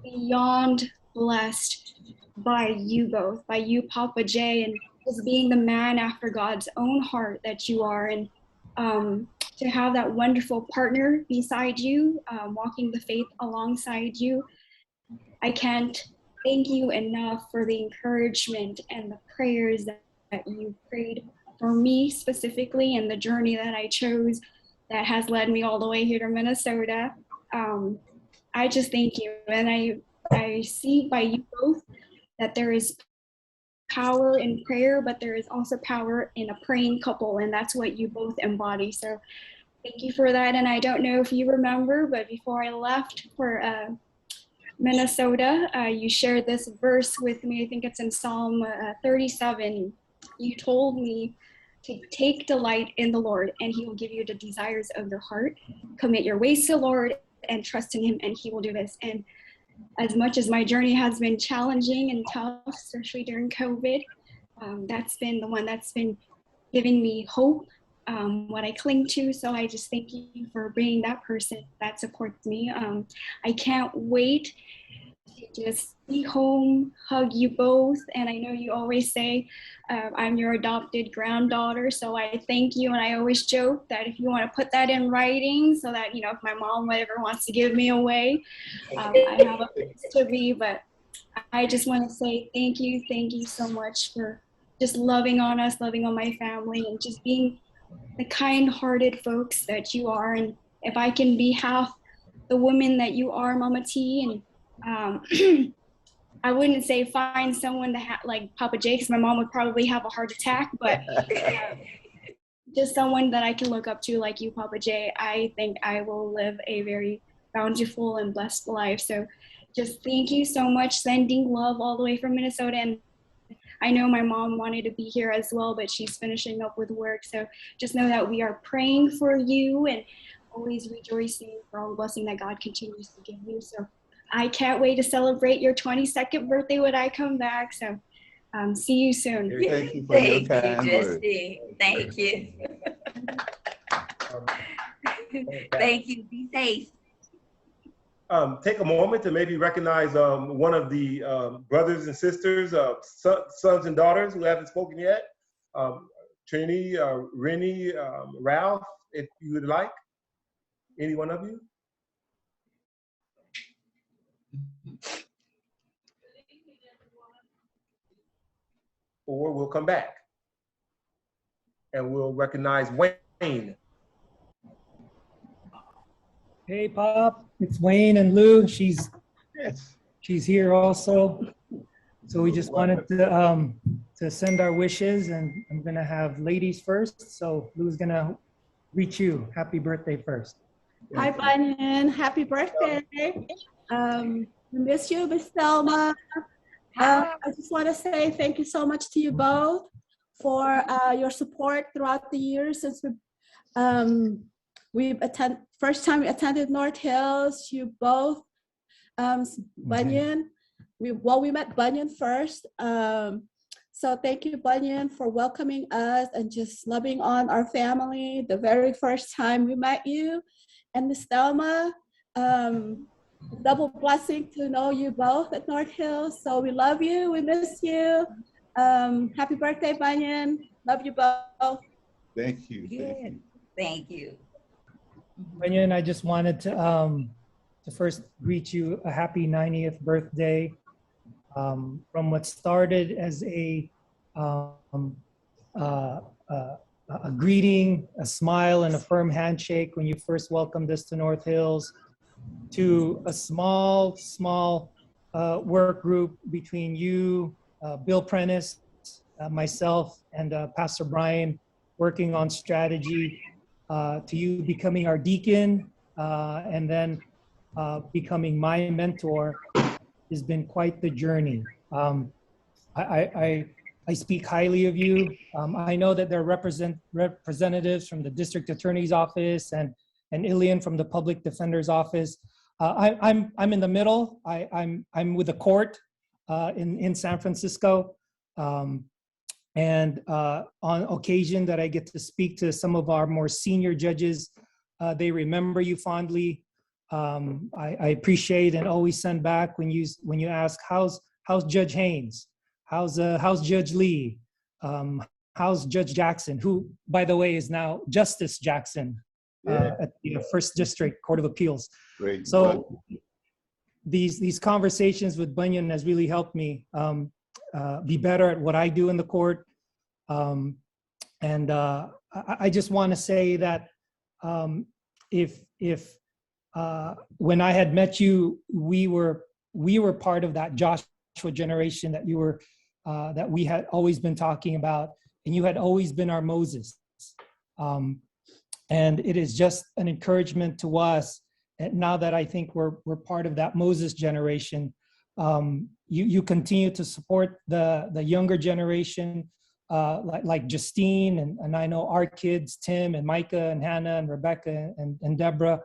beyond blessed by you both, by you, Papa J, and just being the man after God's own heart that you are. And to have that wonderful partner beside you, walking the faith alongside you, I can't thank you enough for the encouragement and the prayers that you prayed for me specifically, and the journey that I chose that has led me all the way here to Minnesota. I just thank you. And I see by you both that there is power in prayer, but there is also power in a praying couple, and that's what you both embody. So thank you for that. And I don't know if you remember, but before I left for Minnesota, you shared this verse with me. I think it's in Psalm 37. You told me to take delight in the Lord, and he will give you the desires of your heart. Commit your ways to the Lord and trust in him, and he will do this. And as much as my journey has been challenging and tough, especially during COVID, that's been the one that's been giving me hope, what I cling to. So I just thank you for being that person that supports me. I can't wait to just be home, hug you both. And I know you always say I'm your adopted granddaughter, so I thank you. And I always joke that if you want to put that in writing so that, if my mom ever wants to give me away, I have a place to be. But I just want to say thank you so much for just loving on us, loving on my family, and just being the kind-hearted folks that you are. And if I can be half the woman that you are, Mama T, and I wouldn't say find someone that like Papa J, because my mom would probably have a heart attack, but just someone that I can look up to like you, Papa J, I think I will live a very bountiful and blessed life. So just thank you so much. Sending love all the way from Minnesota. And I know my mom wanted to be here as well, but she's finishing up with work. So just know that we are praying for you and always rejoicing for all the blessing that God continues to give you. So I can't wait to celebrate your 22nd birthday when I come back. So see you soon. Thank you for your kind words. Thank you. Thank you. Be safe. Take a moment to maybe recognize one of the brothers and sisters, sons and daughters who haven't spoken yet. Trini, Rennie, Ralph, if you would like. Any one of you? Or we'll come back and we'll recognize Wayne. Hey, Pop, it's Wayne and Lou. She's here also. So we just wanted to send our wishes, and I'm gonna have ladies first. So Lou's gonna reach you. Happy birthday first. Hi, Bunyan. Happy birthday. We miss you, Miss Thelma. I just want to say thank you so much to you both for your support throughout the years since first time we attended North Hills. You both, Bunyan. We met Bunyan first. So thank you, Bunyan, for welcoming us and just loving on our family the very first time we met you. And Miss Thelma, double blessing to know you both at North Hills. So we love you, we miss you. Happy birthday, Bunyan. Love you both. Thank you. Thank you. Thank you. Bunyan, I just wanted to first greet you a happy 90th birthday. From what started as a greeting, a smile, and a firm handshake when you first welcomed us to North Hills, to a small work group between you, Bill Prentice, myself, and Pastor Brian working on strategy, to you becoming our deacon, and then becoming my mentor, has been quite the journey. I speak highly of you. I know that there are representatives from the district attorney's office and Ilian from the public defender's office. I'm in the middle. I'm with the court in San Francisco. And on occasion that I get to speak to some of our more senior judges, they remember you fondly. I appreciate and always send back when you ask, how's Judge Haynes? How's Judge Lee? How's Judge Jackson, who, by the way, is now Justice Jackson at the First District Court of Appeals. Great. So these conversations with Bunyan has really helped me be better at what I do in the court. And I just want to say that if when I had met you, we were part of that Joshua generation that you were that we had always been talking about, and you had always been our Moses. And it is just an encouragement to us. And now that I think we're part of that Moses generation, you continue to support the younger generation, like Justine, and I know our kids, Tim and Micah and Hannah and Rebecca and Deborah.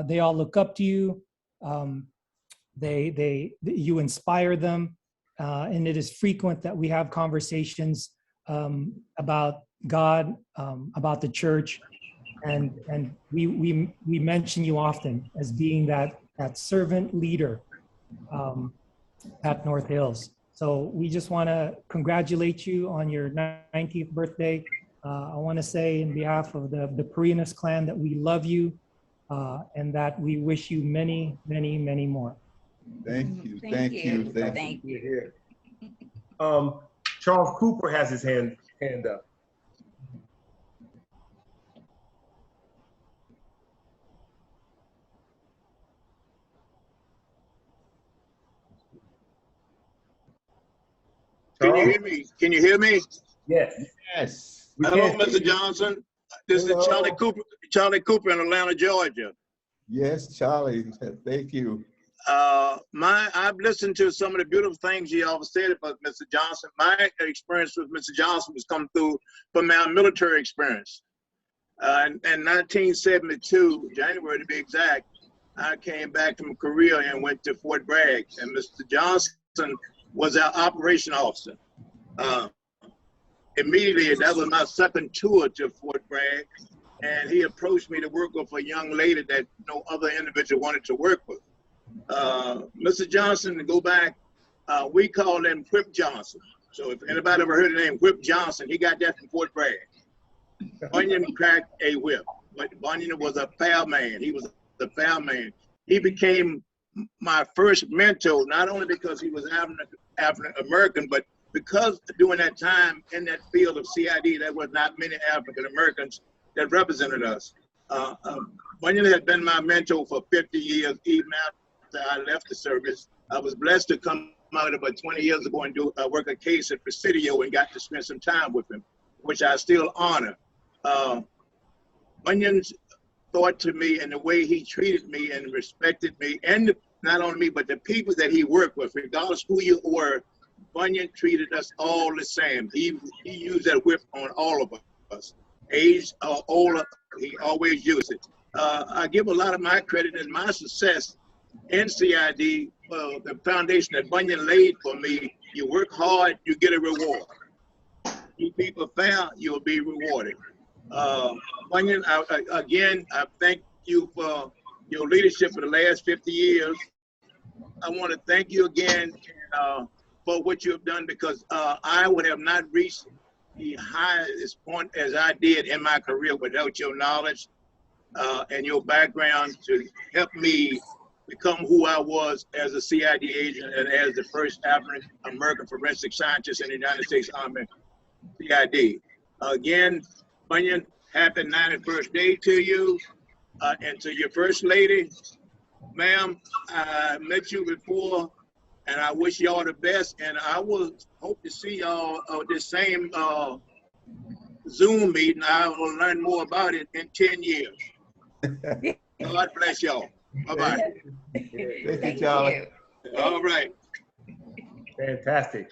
They all look up to you. You inspire them, and it is frequent that we have conversations about God, about the church, and we mention you often as being that servant leader at North Hills. So we just want to congratulate you on your 90th birthday. I want to say in behalf of the Perinas clan that we love you, and that we wish you many, many, many more. Thank you. Thank you. Thank you. Charles Cooper has his hand up. Can you hear me? Can you hear me? Yes. Yes. Hello, Mr. Johnson. This is Charlie Cooper in Atlanta, Georgia. Yes, Charlie. Thank you. I've listened to some of the beautiful things you all said about Mr. Johnson. My experience with Mr. Johnson was come through from my military experience. In 1972, January to be exact, I came back from Korea and went to Fort Bragg, and Mr. Johnson was our operation officer. Immediately, that was my second tour to Fort Bragg, and he approached me to work with a young lady that no other individual wanted to work with. Mr. Johnson, to go back, we call him Whip Johnson. So if anybody ever heard the name Whip Johnson, he got that from Fort Bragg. Bunyan cracked a whip, but Bunyan was a foul man. He was a foul man. He became my first mentor, not only because he was African American, but because during that time in that field of CID, there was not many African Americans that represented us. Bunyan had been my mentor for 50 years, even after I left the service. I was blessed to come out about 20 years ago and do work a case at Presidio and got to spend some time with him, which I still honor. Bunyan's thought to me and the way he treated me and respected me, and not only me, but the people that he worked with, regardless who you were, Bunyan treated us all the same. He used that whip on all of us. Age or older, he always used it. I give a lot of my credit and my success in CID, the foundation that Bunyan laid for me. You work hard, you get a reward. You people fail, you'll be rewarded. Bunyan, again, I thank you for your leadership for the last 50 years. I want to thank you again for what you have done, because I would have not reached the highest point as I did in my career without your knowledge and your background to help me become who I was as a CID agent and as the first African American forensic scientist in the United States Army CID. Again, Bunyan, happy 91st day to you and to your first lady. Ma'am, I met you before, and I wish y'all the best, and I will hope to see y'all at this same Zoom meeting. I will learn more about it in 10 years. God bless y'all. Bye-bye. Thank you, Charlie. All right. Fantastic.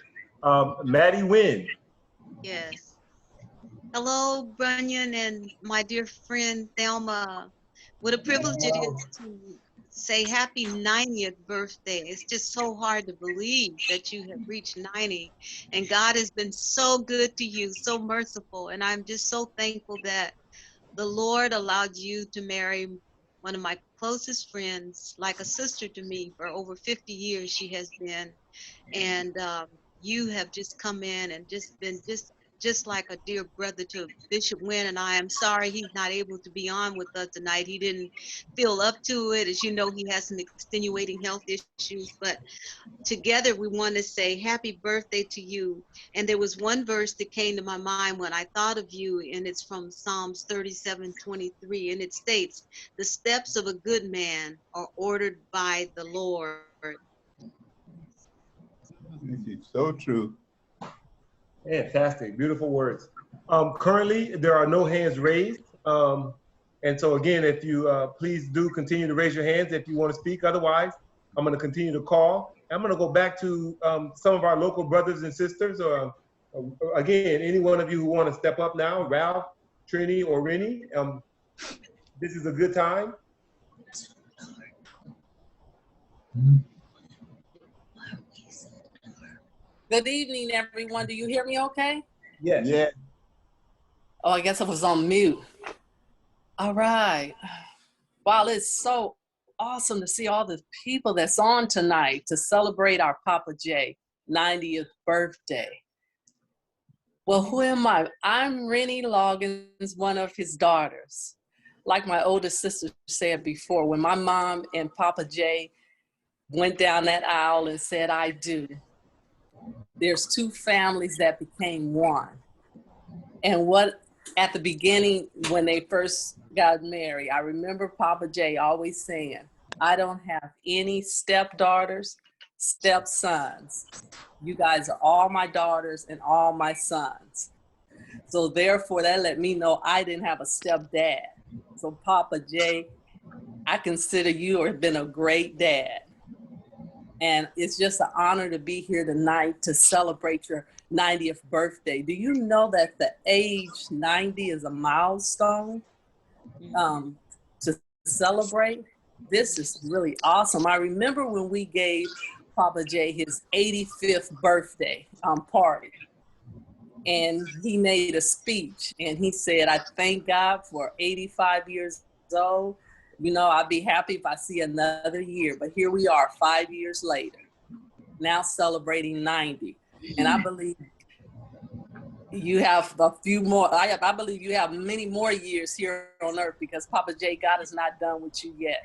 Maddie Wynn. Yes. Hello, Bunyan and my dear friend Thelma. What a privilege it is to say happy 90th birthday. It's just so hard to believe that you have reached 90. And God has been so good to you, so merciful. And I'm just so thankful that the Lord allowed you to marry one of my closest friends, like a sister to me. For over 50 years she has been. And you have just come in and just been just like a dear brother to Bishop Wynn, and I am sorry he's not able to be on with us tonight. He didn't feel up to it. As you know, he has some extenuating health issues, but together we want to say happy birthday to you. And there was one verse that came to my mind when I thought of you, and it's from Psalms 37:23, and it states, "The steps of a good man are ordered by the Lord." So true. Fantastic, beautiful words. Currently, there are no hands raised. And so again, if you please do continue to raise your hands if you want to speak. Otherwise, I'm going to continue to call. I'm going to go back to some of our local brothers and sisters. Again, any one of you who want to step up now, Ralph, Trini, or Rennie, this is a good time. Good evening, everyone. Do you hear me okay? Yes. Yeah. Oh, I guess I was on mute. All right. Wow, it's so awesome to see all the people that's on tonight to celebrate our Papa J 90th birthday. Well, who am I? I'm Rennie Loggins, one of his daughters. Like my older sister said before, when my mom and Papa J went down that aisle and said, "I do," there's two families that became one. And what, at the beginning, when they first got married, I remember Papa J always saying, "I don't have any stepdaughters, stepsons. You guys are all my daughters and all my sons." So therefore, that let me know I didn't have a stepdad. So Papa J, I consider you have been a great dad. And it's just an honor to be here tonight to celebrate your 90th birthday. Do you know that the age 90 is a milestone to celebrate? This is really awesome. I remember when we gave Papa J his 85th birthday party, and he made a speech, and he said, I thank God for 85 years old. You know, I'd be happy if I see another year, but here we are 5 years later, now celebrating 90. And I believe you have a few more, I believe you have many more years here on earth, because Papa J, God is not done with you yet.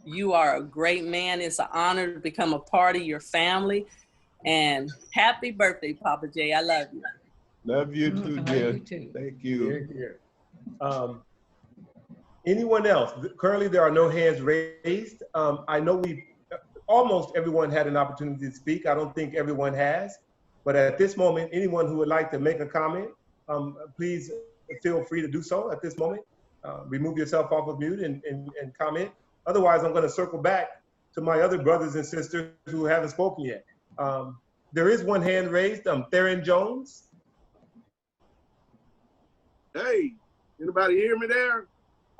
You are a great man. It's an honor to become a part of your family. And happy birthday, Papa J. I love you. Love you too, dear. Thank you. Here, here. Anyone else? Currently, there are no hands raised. I know almost everyone had an opportunity to speak. I don't think everyone has. But at this moment, anyone who would like to make a comment, please feel free to do so at this moment. Remove yourself off of mute and comment. Otherwise, I'm going to circle back to my other brothers and sisters who haven't spoken yet. There is one hand raised, Theron Jones. Hey, anybody hear me there?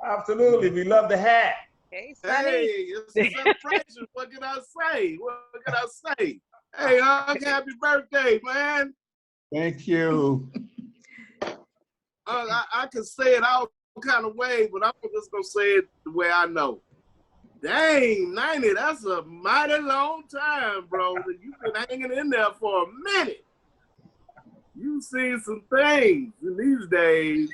Absolutely, we love the hat. Hey, Sonny. Hey, it's a celebration. What can I say? What can I say? Hey, Unc, happy birthday, man. Thank you. I can say it all kind of ways, but I'm just going to say it the way I know. Dang, 90, that's a mighty long time, bro. You've been hanging in there for a minute. You've seen some things in these days.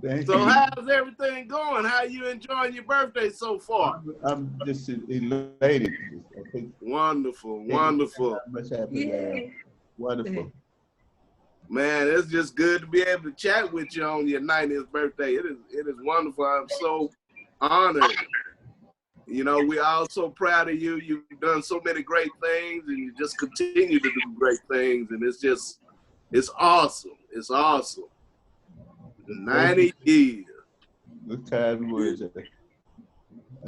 Thank so you. How's everything going? How you enjoying your birthday so far? I'm just elated. Wonderful, wonderful. Much happy, man. Wonderful. Man, it's just good to be able to chat with you on your 90th birthday. It is wonderful. I'm so honored. You know, we're all so proud of you. You've done so many great things, and you just continue to do great things. And it's awesome. It's awesome. 90 years. Good kind words.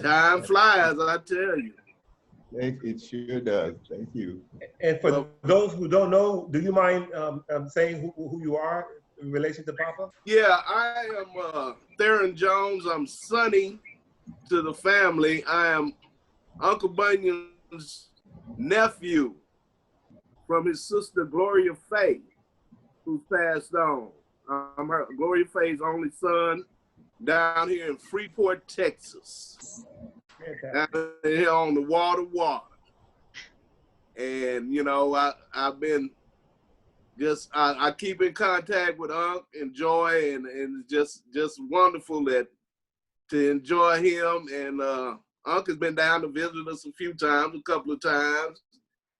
Time flies, I tell you. It sure does. Thank you. And for those who don't know, do you mind saying who you are in relation to Papa? Yeah, I am Theron Jones. I'm Sonny to the family. I am Uncle Bunyan's nephew from his sister Gloria Faye, who's passed on. I'm her Gloria Faye's only son down here in Freeport, Texas. Down here on the water. And you know, I've been I keep in contact with Unc and Joy, and just wonderful to enjoy him. And Unc has been down to visit us a couple of times,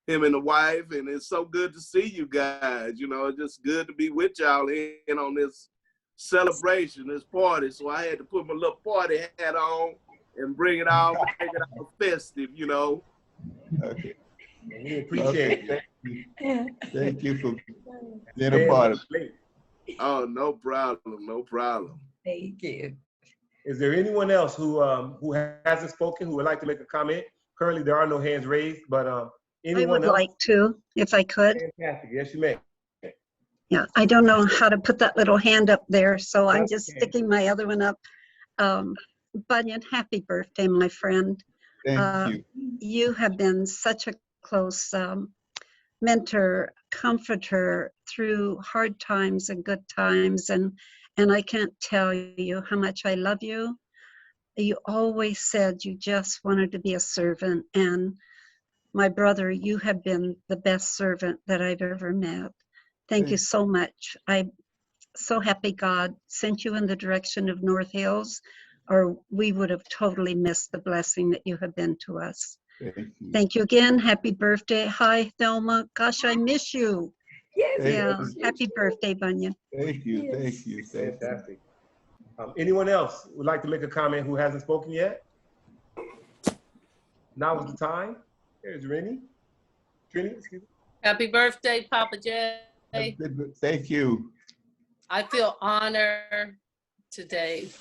him and the wife, and it's so good to see you guys. You know, it's just good to be with y'all in on this celebration, this party. So I had to put my little party hat on and bring it all, make it all festive, you know. Okay. We appreciate it. Thank you for being a part of it. Oh, no problem, no problem. Thank you. Is there anyone else who hasn't spoken, who would like to make a comment? Currently, there are no hands raised, but anyone I would else? like to, if I could. Fantastic. Yes, you may. Yeah, I don't know how to put that little hand up there, so I'm just sticking my other one up. Bunyan, happy birthday, my friend. Thank you. You have been such a close mentor, comforter through hard times and good times, and I can't tell you how much I love you. You always said you just wanted to be a servant, and my brother, you have been the best servant that I've ever met. Thank you so much. I'm so happy God sent you in the direction of North Hills, or we would have totally missed the blessing that you have been to us. Thank you again. Happy birthday. Hi, Thelma. Gosh, I miss you. Yes. Yeah. Happy birthday, Bunyan. Thank you. Thank you. Fantastic. Anyone else would like to make a comment who hasn't spoken yet? Now is the time. Here's Trini, excuse me. Happy birthday, Papa J. Thank you. I feel honored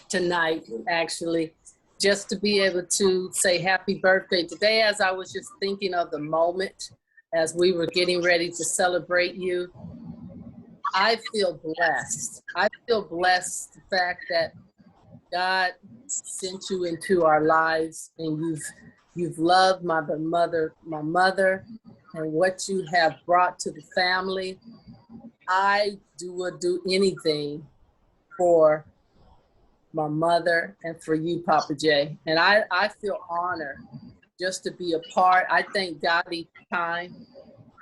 tonight, actually, just to be able to say happy birthday today, as I was just thinking of the moment as we were getting ready to celebrate you, I feel blessed. I feel blessed the fact that God sent you into our lives, and you've loved my mother, and what you have brought to the family. I would do anything for my mother and for you, Papa J. And I feel honored just to be a part. I thank God each time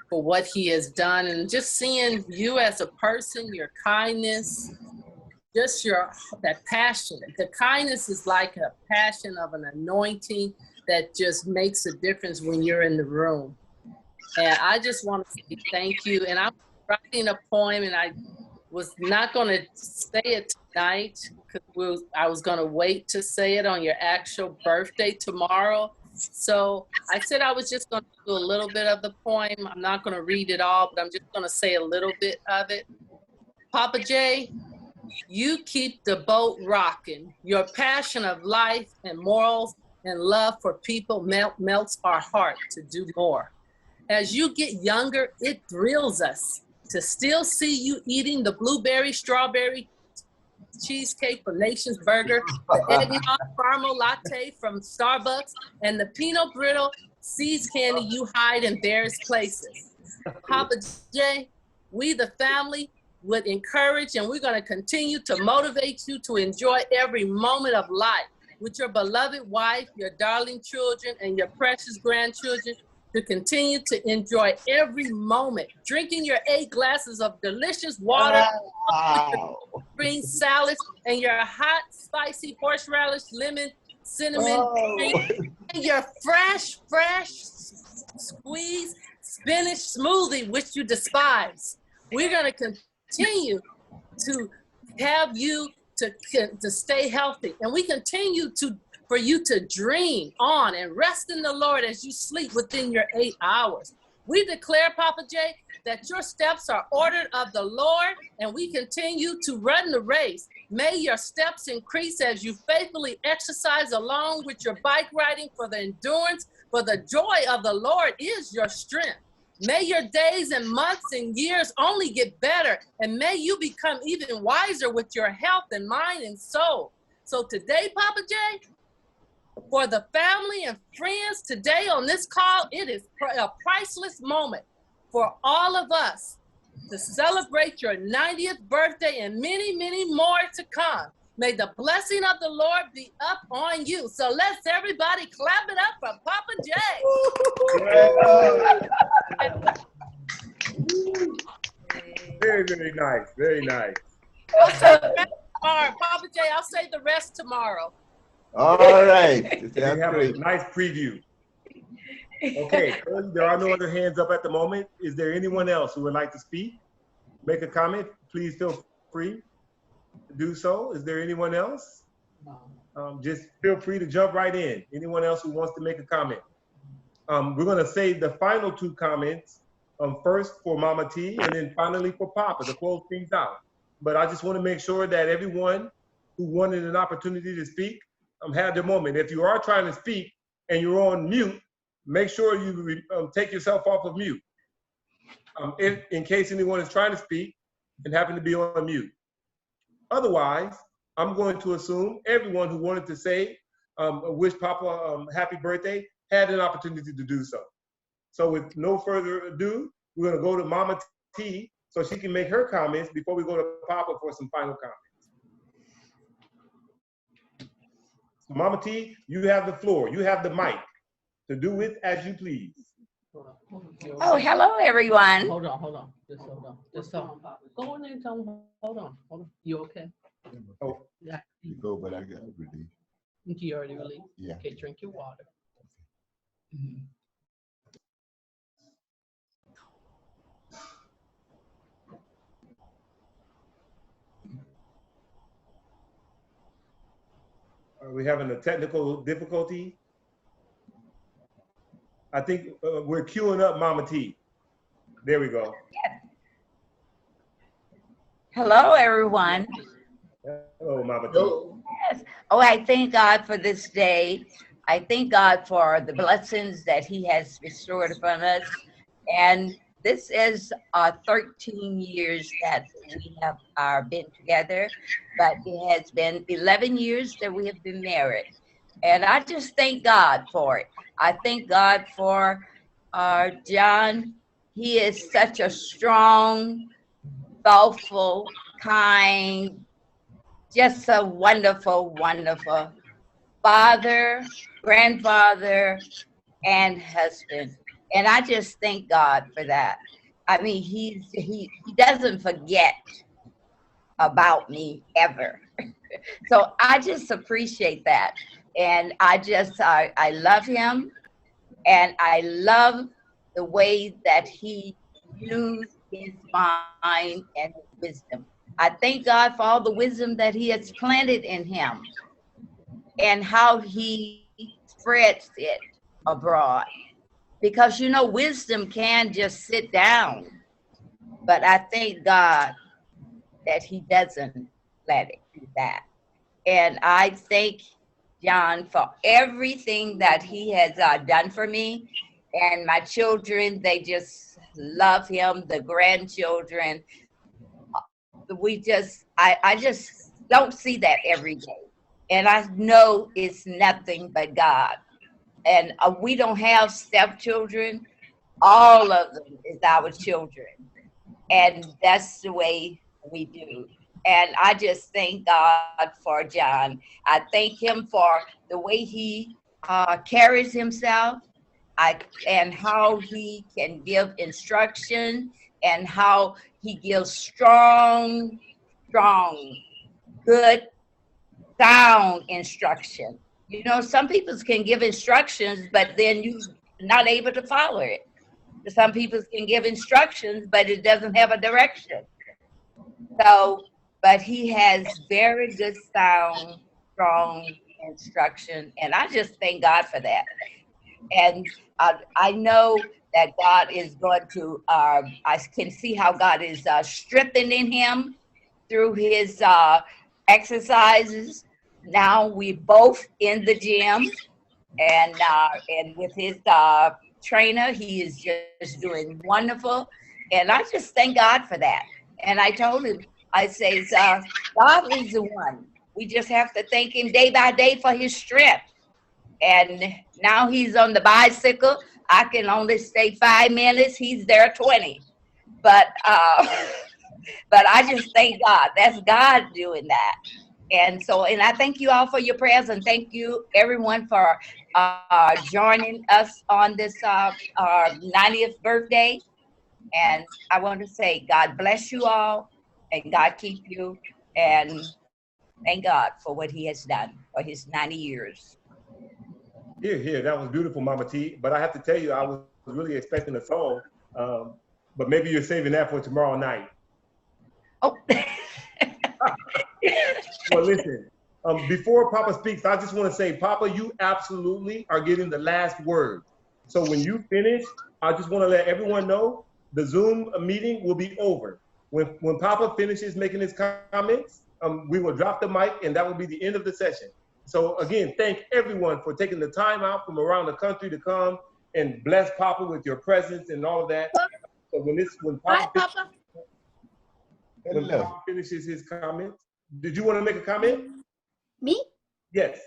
for what he has done, and just seeing you as a person, your kindness, just that passion. The kindness is like a passion of an anointing that just makes a difference when you're in the room. And I just want to say thank you. And I'm writing a poem, and I was not going to say it tonight because I was going to wait to say it on your actual birthday tomorrow. So I said I was just going to do a little bit of the poem. I'm not going to read it all, but I'm just going to say a little bit of it. Papa J, you keep the boat rocking. Your passion of life and morals and love for people melts our heart to do more. As you get younger, it thrills us to still see you eating the blueberry, strawberry cheesecake from Nation's Burger, the eggnog caramel latte from Starbucks, and the peanut brittle seeds candy you hide in various places. Papa J, we the family would encourage, and we're going to continue to motivate you to enjoy every moment of life with your beloved wife, your darling children, and your precious grandchildren, to continue to enjoy every moment, drinking your 8 glasses of delicious water, green salads, and your hot, spicy horseradish, lemon, cinnamon drink, and your fresh squeezed spinach smoothie, which you despise. We're going to continue to have you to stay healthy, and we continue for you to dream on and rest in the Lord as you sleep within your 8 hours. We declare, Papa J, that your steps are ordered of the Lord, and we continue to run the race. May your steps increase as you faithfully exercise along with your bike riding for the endurance, for the joy of the Lord is your strength. May your days and months and years only get better, and may you become even wiser with your health and mind and soul. So today, Papa J, for the family and friends today on this call, it is a priceless moment for all of us to celebrate your 90th birthday and many, many more to come. May the blessing of the Lord be up on you. So let's everybody clap it up for Papa J. Very, very nice. Very nice. Papa J, I'll say the rest tomorrow. All right. We have a nice preview. Okay, there are no other hands up at the moment. Is there anyone else who would like to speak? Make a comment? Please feel free to do so. Is there anyone else? Just feel free to jump right in. Anyone else who wants to make a comment? We're going to save the final 2 comments first for Mama T, and then finally for Papa to close things out. But I just want to make sure that everyone who wanted an opportunity to speak had their moment. If you are trying to speak and you're on mute, make sure you take yourself off of mute. In case anyone is trying to speak and happen to be on mute. Otherwise, I'm going to assume everyone who wanted to say, wish Papa happy birthday, had an opportunity to do so. So with no further ado, we're going to go to Mama T so she can make her comments before we go to Papa for some final comments. Mama T, you have the floor. You have the mic to do with as you please. Oh, hello, everyone. Hold on. Just hold on. Go in there and tell them, hold on. You okay? Oh, yeah. You go, but I got relief. You already released? Yeah. Okay, drink your water. Are we having a technical difficulty? I think we're queuing up Mama T. There we go. Yes. Hello, everyone. Hello, Mama T. Yes. Oh, I thank God for this day. I thank God for the blessings that He has bestowed upon us. And this is 13 years that we have been together, but it has been 11 years that we have been married. And I just thank God for it. I thank God for John. He is such a strong, thoughtful, kind, just a wonderful, wonderful father, grandfather, and husband. And I just thank God for that. I mean, he doesn't forget about me ever. So I just appreciate that. And I love him, and I love the way that he used his mind and his wisdom. I thank God for all the wisdom that he has planted in him and how he spreads it abroad. Because you know, wisdom can just sit down, but I thank God that he doesn't let it do that. And I thank John for everything that he has done for me. And my children, they just love him, the grandchildren. I just don't see that every day. And I know it's nothing but God. And we don't have stepchildren. All of them is our children. And that's the way we do. And I just thank God for John. I thank him for the way he carries himself, and how he can give instruction, and how he gives strong, good, sound instruction. You know, some people can give instructions, but then you're not able to follow it. Some people can give instructions, but it doesn't have a direction. So, but he has very good sound, strong instruction, and I just thank God for that. And I know that God is going to, I can see how God is strengthening him through his exercises. Now we both in the gym, and with his trainer, he is just doing wonderful. And I just thank God for that. And I told him, I say, God is the one. We just have to thank him day by day for his strength. And now he's on the bicycle. I can only stay 5 minutes. He's there 20. But but I just thank God. That's God doing that. And so, and I thank you all for your prayers, and thank you everyone for joining us on this 90th birthday. And I want to say God bless you all, and God keep you, and thank God for what he has done for his 90 years. Here, that was beautiful, Mama T. But I have to tell you, I was really expecting a song, but maybe you're saving that for tomorrow night. Oh. Well, listen, before Papa speaks, I just want to say, Papa, you absolutely are getting the last word. So when you finish, I just want to let everyone know the Zoom meeting will be over. When Papa finishes making his comments, we will drop the mic, and that will be the end of the session. So again, thank everyone for taking the time out from around the country to come and bless Papa with your presence and all of that. So when Papa finishes his comments, did you want to make a comment? Me? Yes.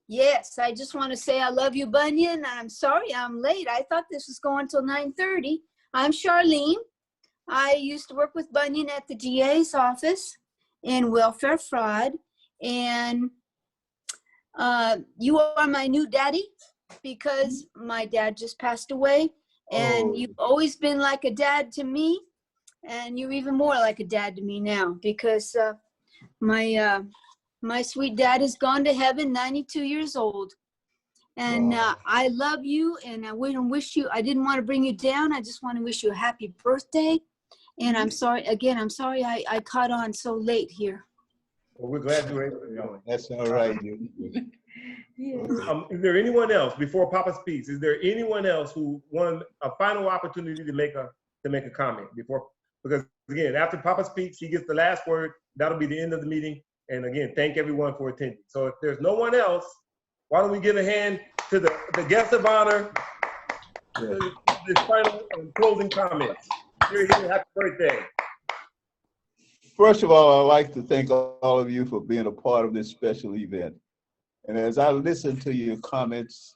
Yes, I just want to say I love you, Bunyan. I'm sorry I'm late. I thought this was going till 9:30. I'm Charlene. I used to work with Bunyan at the DA's office in welfare fraud. And you are my new daddy, because my dad just passed away. And you've always been like a dad to me. And you're even more like a dad to me now, because my sweet dad is gone to heaven, 92 years old. And I love you, and I wish you, I didn't want to bring you down. I just want to wish you a happy birthday. And I'm sorry, again, I'm sorry I caught on so late here. Well, we're glad you were able to join. That's all right. Is there anyone else, before Papa speaks, is there anyone else who won a final opportunity to make a comment before? Because again, after Papa speaks, he gets the last word. That'll be the end of the meeting, And again, thank everyone for attending. So if there's no one else, why don't we give a hand to the guest of honor, this final and closing comments. Here, happy birthday. First of all, I'd like to thank all of you for being a part of this special event. And as I listen to your comments,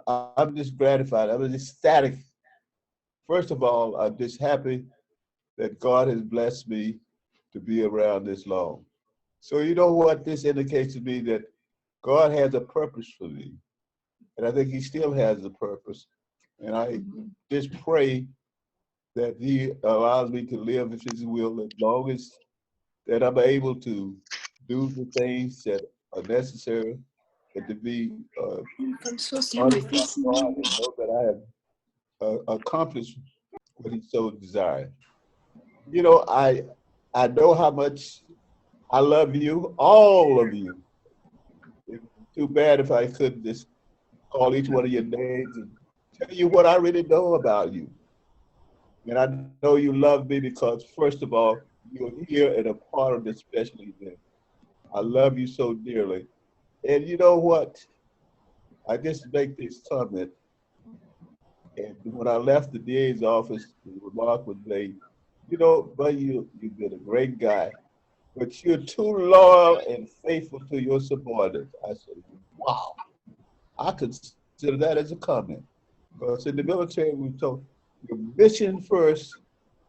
I'm just gratified. I'm just ecstatic. First of all, I'm just happy that God has blessed me to be around this long. So you know what this indicates to me, that God has a purpose for me. And I think he still has a purpose. And I just pray that he allows me to live in his will as long as that I'm able to do the things that are necessary and to be honored by God and know that I have accomplished what he so desired. You know, I know how much I love you, all of you. It's too bad if I couldn't just call each one of your names and tell you what I really know about you. And I know you love me because, first of all, you're here and a part of this special event. I love you so dearly. And you know what? I just make this comment. And when I left the DA's office, the remark was made, you know, but you've been a great guy, but you're too loyal and faithful to your subordinates. I said, wow. I consider that as a comment. Because in the military, we told your mission first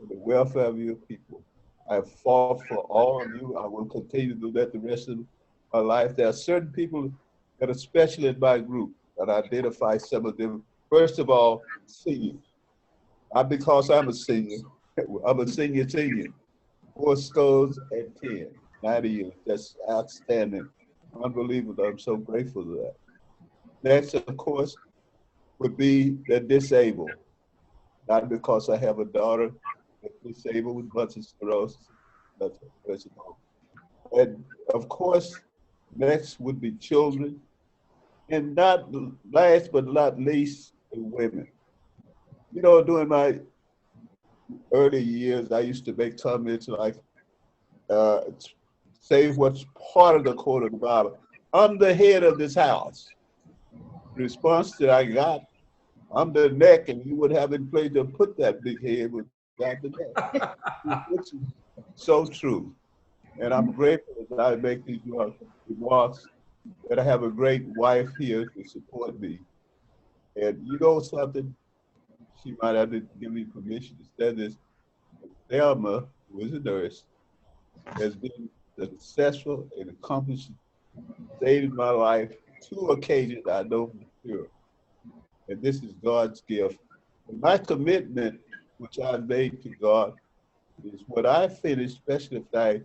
and the welfare of your people. I have fought for all of you. I will continue to do that the rest of my life. There are certain people that are special in my group, and I identify some of them. First of all, seniors. Not because I'm a senior. I'm a senior. 4 scores and 10, 90 years. That's outstanding. Unbelievable. I'm so grateful for that. Next, of course, would be the disabled. Not because I have a daughter that's disabled with multiple sclerosis. And of course, next would be children. And not last but not least, women. You know, during my early years, I used to make comments like, say what's part of the quote of the Bible. I'm the head of this house. The response that I got, I'm the neck, and you would have in place to put that big head without the neck. Which is so true. And I'm grateful that I make these remarks, that I have a great wife here to support me. And you know something? She might have to give me permission to say this. Thelma, who is a nurse, has been successful and accomplished, saved my life 2 occasions I know for sure. And this is God's gift. And my commitment, which I made to God, is when I finish, especially if I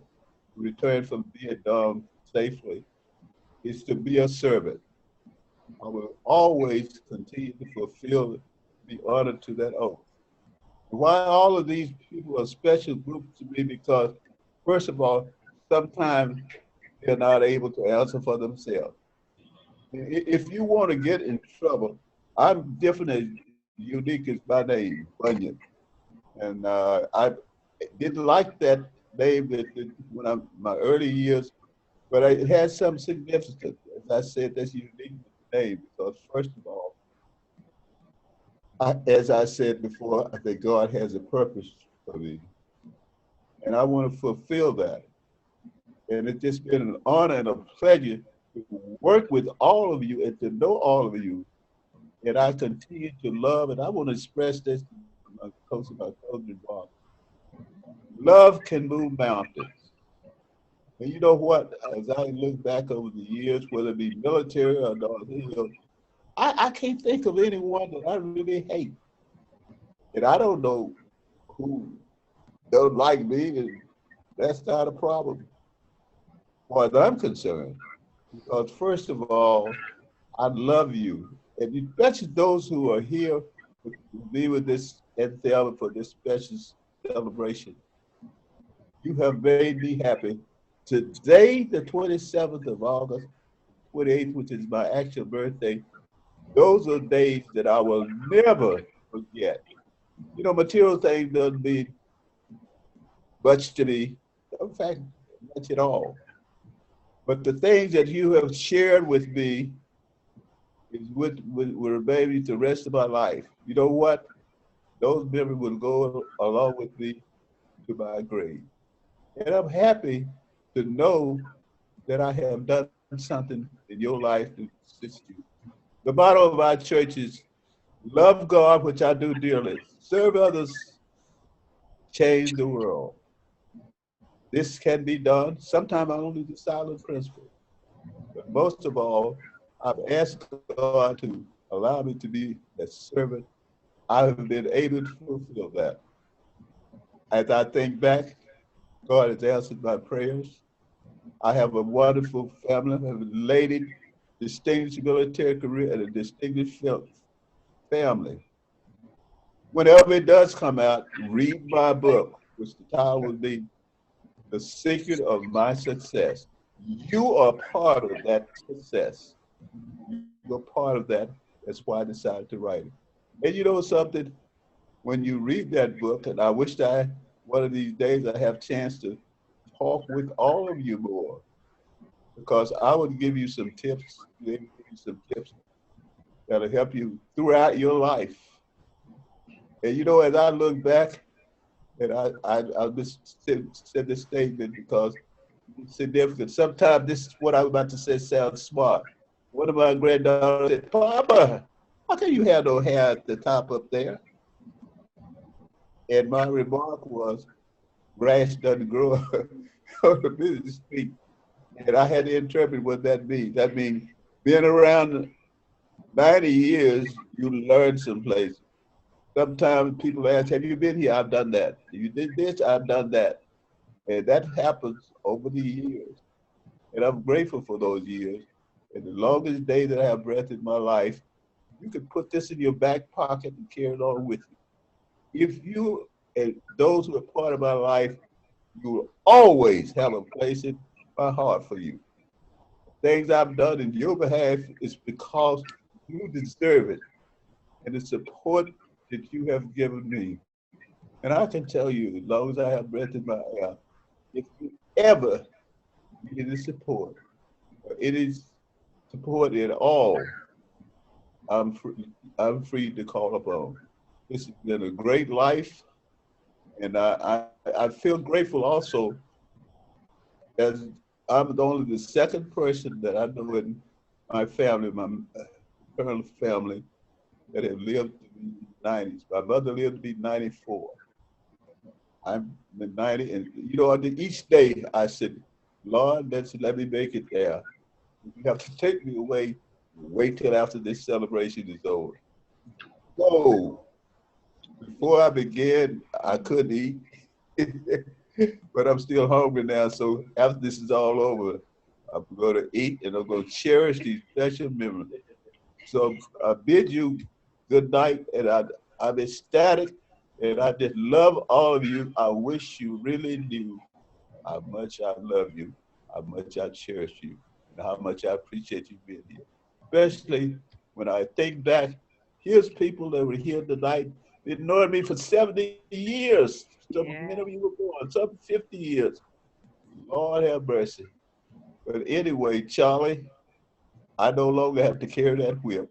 return from Vietnam safely, is to be a servant. I will always continue to fulfill, be honored to that oath. Why all of these people are special groups to me? Because, first of all, sometimes they're not able to answer for themselves. If you want to get in trouble, I'm different as unique as my name, Bunyan. And I didn't like that name when I'm my early years, but it has some significance. As I said, that's unique name because, first of all, as I said before, I think God has a purpose for me, and I want to fulfill that. And it's just been an honor and a pleasure to work with all of you and to know all of you. And I continue to love, and I want to express this to my closing remarks. Love can move mountains. And you know what? As I look back over the years, whether it be military or not, I can't think of anyone that I really hate. And I don't know who don't like me, and that's not a problem, as far as I'm concerned. Because first of all, I love you. And especially those who are here with me with this endeavor for this special celebration. You have made me happy. Today, the 27th of August, 28th, which is my actual birthday, those are days that I will never forget. You know, material things doesn't mean much to me. In fact, much at all. But the things that you have shared with me is what will remain me the rest of my life. You know what? Those memories will go along with me to my grave. And I'm happy to know that I have done something in your life to assist you. The motto of our church is love God, which I do dearly, serve others, change the world. This can be done. Sometimes I only do silent principle. But most of all, I've asked God to allow me to be a servant. I've been able to fulfill that. As I think back, God has answered my prayers. I have a wonderful family. I have a lady, distinguished military career, and a distinguished family. Whenever it does come out, read my book, which the title will be The Secret of My Success. You are part of that success. You're part of that. That's why I decided to write it. And you know something? When you read that book, and I wish that one of these days I have a chance to talk with all of you more, because I would give you some tips, that'll help you throughout your life. And you know, as I look back, and I just said this statement because it's significant. Sometimes this is what I'm about to say sounds smart. One of my granddaughters said, Papa, how can you have no hair at the top up there? And my remark was, grass doesn't grow on the business street. And I had to interpret what that means. That means being around 90 years, you learn some places. Sometimes people ask, have you been here? I've done that. You did this? I've done that. And that happens over the years. And I'm grateful for those years. And the longest day that I have breath in my life, you can put this in your back pocket and carry it on with you. If you and those who are part of my life, you will always have a place in my heart for you. Things I've done in your behalf is because you deserve it and the support that you have given me. And I can tell you, as long as I have breath in my air, if you ever need any support, or any support at all, I'm free to call upon. This has been a great life, and I feel grateful also, as I'm only the second person that I know in my family, my paternal family, that have lived to be 90s. My mother lived to be 94. I'm the 90, and you know, each day I said, Lord, let me make it there. If you have to take me away, wait till after this celebration is over. So, before I began, I couldn't eat, but I'm still hungry now. So after this is all over, I'm going to eat and I'm going to cherish these special memories. So I bid you good night, and I'm ecstatic, and I just love all of you. I wish you really knew how much I love you, how much I cherish you, and how much I appreciate you being here. Especially when I think back, here's people that were here tonight, been knowing me for 70 years. Some many of you were born, some 50 years. Lord have mercy. But anyway, Charlie, I no longer have to carry that whip,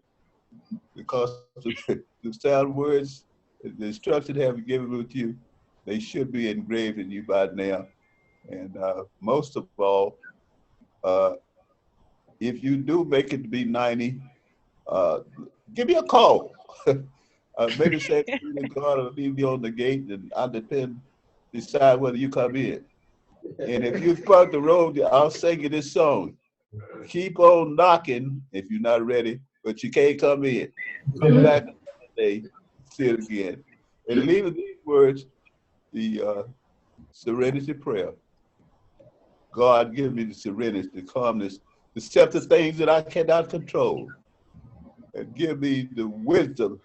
because the sound words, the instructions have given with you, they should be engraved in you by now. And most of all, if you do make it to be 90, give me a call. Maybe say to God or leave me on the gate, and I'll decide whether you come in. And if you part the road, I'll sing you this song. Keep on knocking if you're not ready, but you can't come in. Come back another day, see it again. And leave with these words, the serenity prayer. God, give me the serenity, the calmness, to accept the things that I cannot control. And give me the wisdom,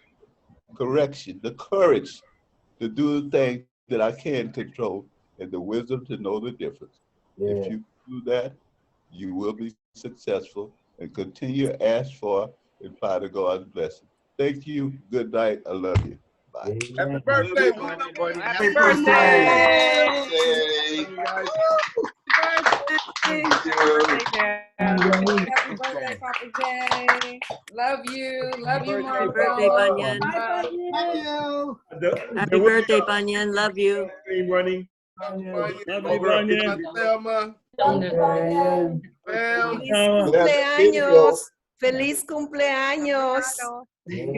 correction, the courage to do the things that I can control, and the wisdom to know the difference. Yeah. If you do that, you will be successful, and continue to ask for and apply to God's blessing. Thank you. Good night. I love you. Bye. Happy birthday, Bunyan. Happy birthday. Happy birthday. Happy birthday, Papa J. Love you. Love you, Happy birthday, Marco. Bunyan. Bye. Happy birthday, Bunyan. Love you. Running. Love you, Over Bunyan. Thelma. Bam. Feliz cumpleaños. Feliz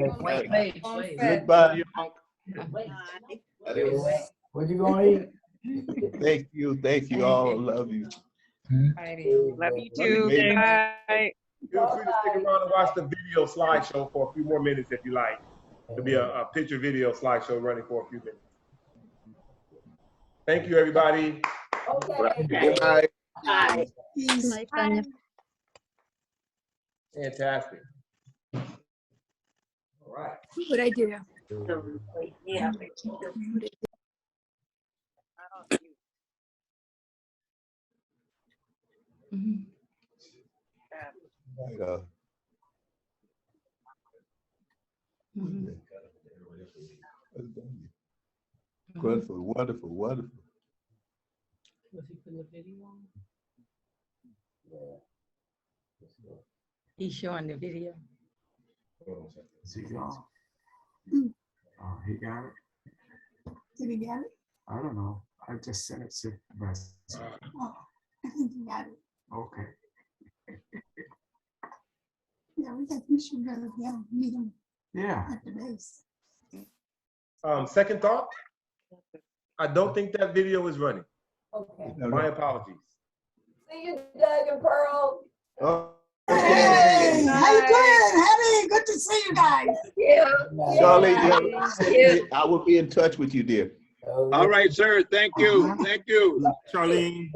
cumpleaños. Goodbye. What you gonna eat? Thank you all. Love you. Love you too. Bye. Feel free to stick around and watch the video slideshow for a few more minutes if you like. There'll be a picture video slideshow running for a few minutes. Thank you, everybody. Good night. Bye. Bye. Fantastic. All right. What I do? Yeah. Wonderful, wonderful, wonderful. Was he putting the video on? He's showing the video. Is he gone? Oh, he got it? Did he get it? I don't know. I just sent it to Bess. Oh, I think he got it. Okay. Yeah, we should go meet him Yeah. at the base. Second thought, I don't think that video is running. Okay. My apologies. See you, Doug and Pearl. Hey, how you doing? Hattie, good to see you guys. Yeah. Charlene, I will be in touch with you, dear. All right, sir. Thank you. Thank you. Charlene.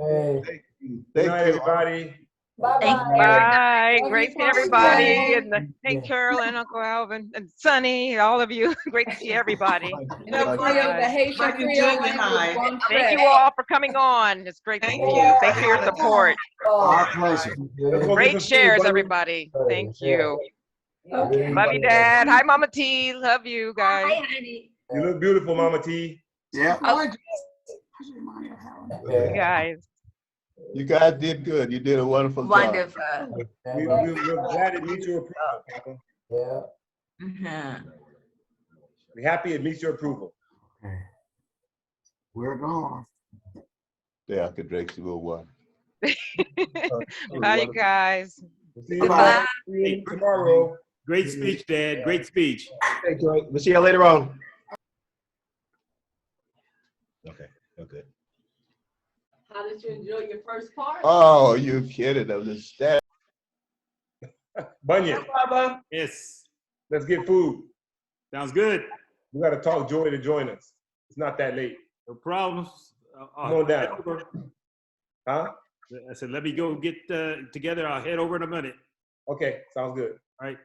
Thank you. Good night, everybody. Bye. Great to see everybody. And thank Carolyn, Uncle Alvin, and Sonny, all of you. Great to see everybody. The Haitian Creole language one Thank you thread. all for coming on. It's great to see you. Thanks for your support. Our pleasure. Great shares, everybody. Thank you. Love you, Dad. Hi, Mama T. Love you guys. Hi, honey. You look beautiful, Mama T. Yeah. You guys. You guys did good. You did a wonderful job. Wonderful. We're glad it meets your approval, Papa. Uh-huh. We're happy it meets your approval. Okay. We're gone. Yeah, I could drink you one. Bye, you guys. See you tomorrow. Great speech, Dad. Great speech. Hey, Joy. We'll see you later on. Okay, okay. How did you enjoy your first part? Oh, you kidding? I was just staring. Bunyan. Yes. Let's get food. Sounds good. We got to talk Joy to join us. It's not that late. No problems. Come on down. Huh? I said, let me go get together. I'll head over in a minute. Okay, sounds good. All right.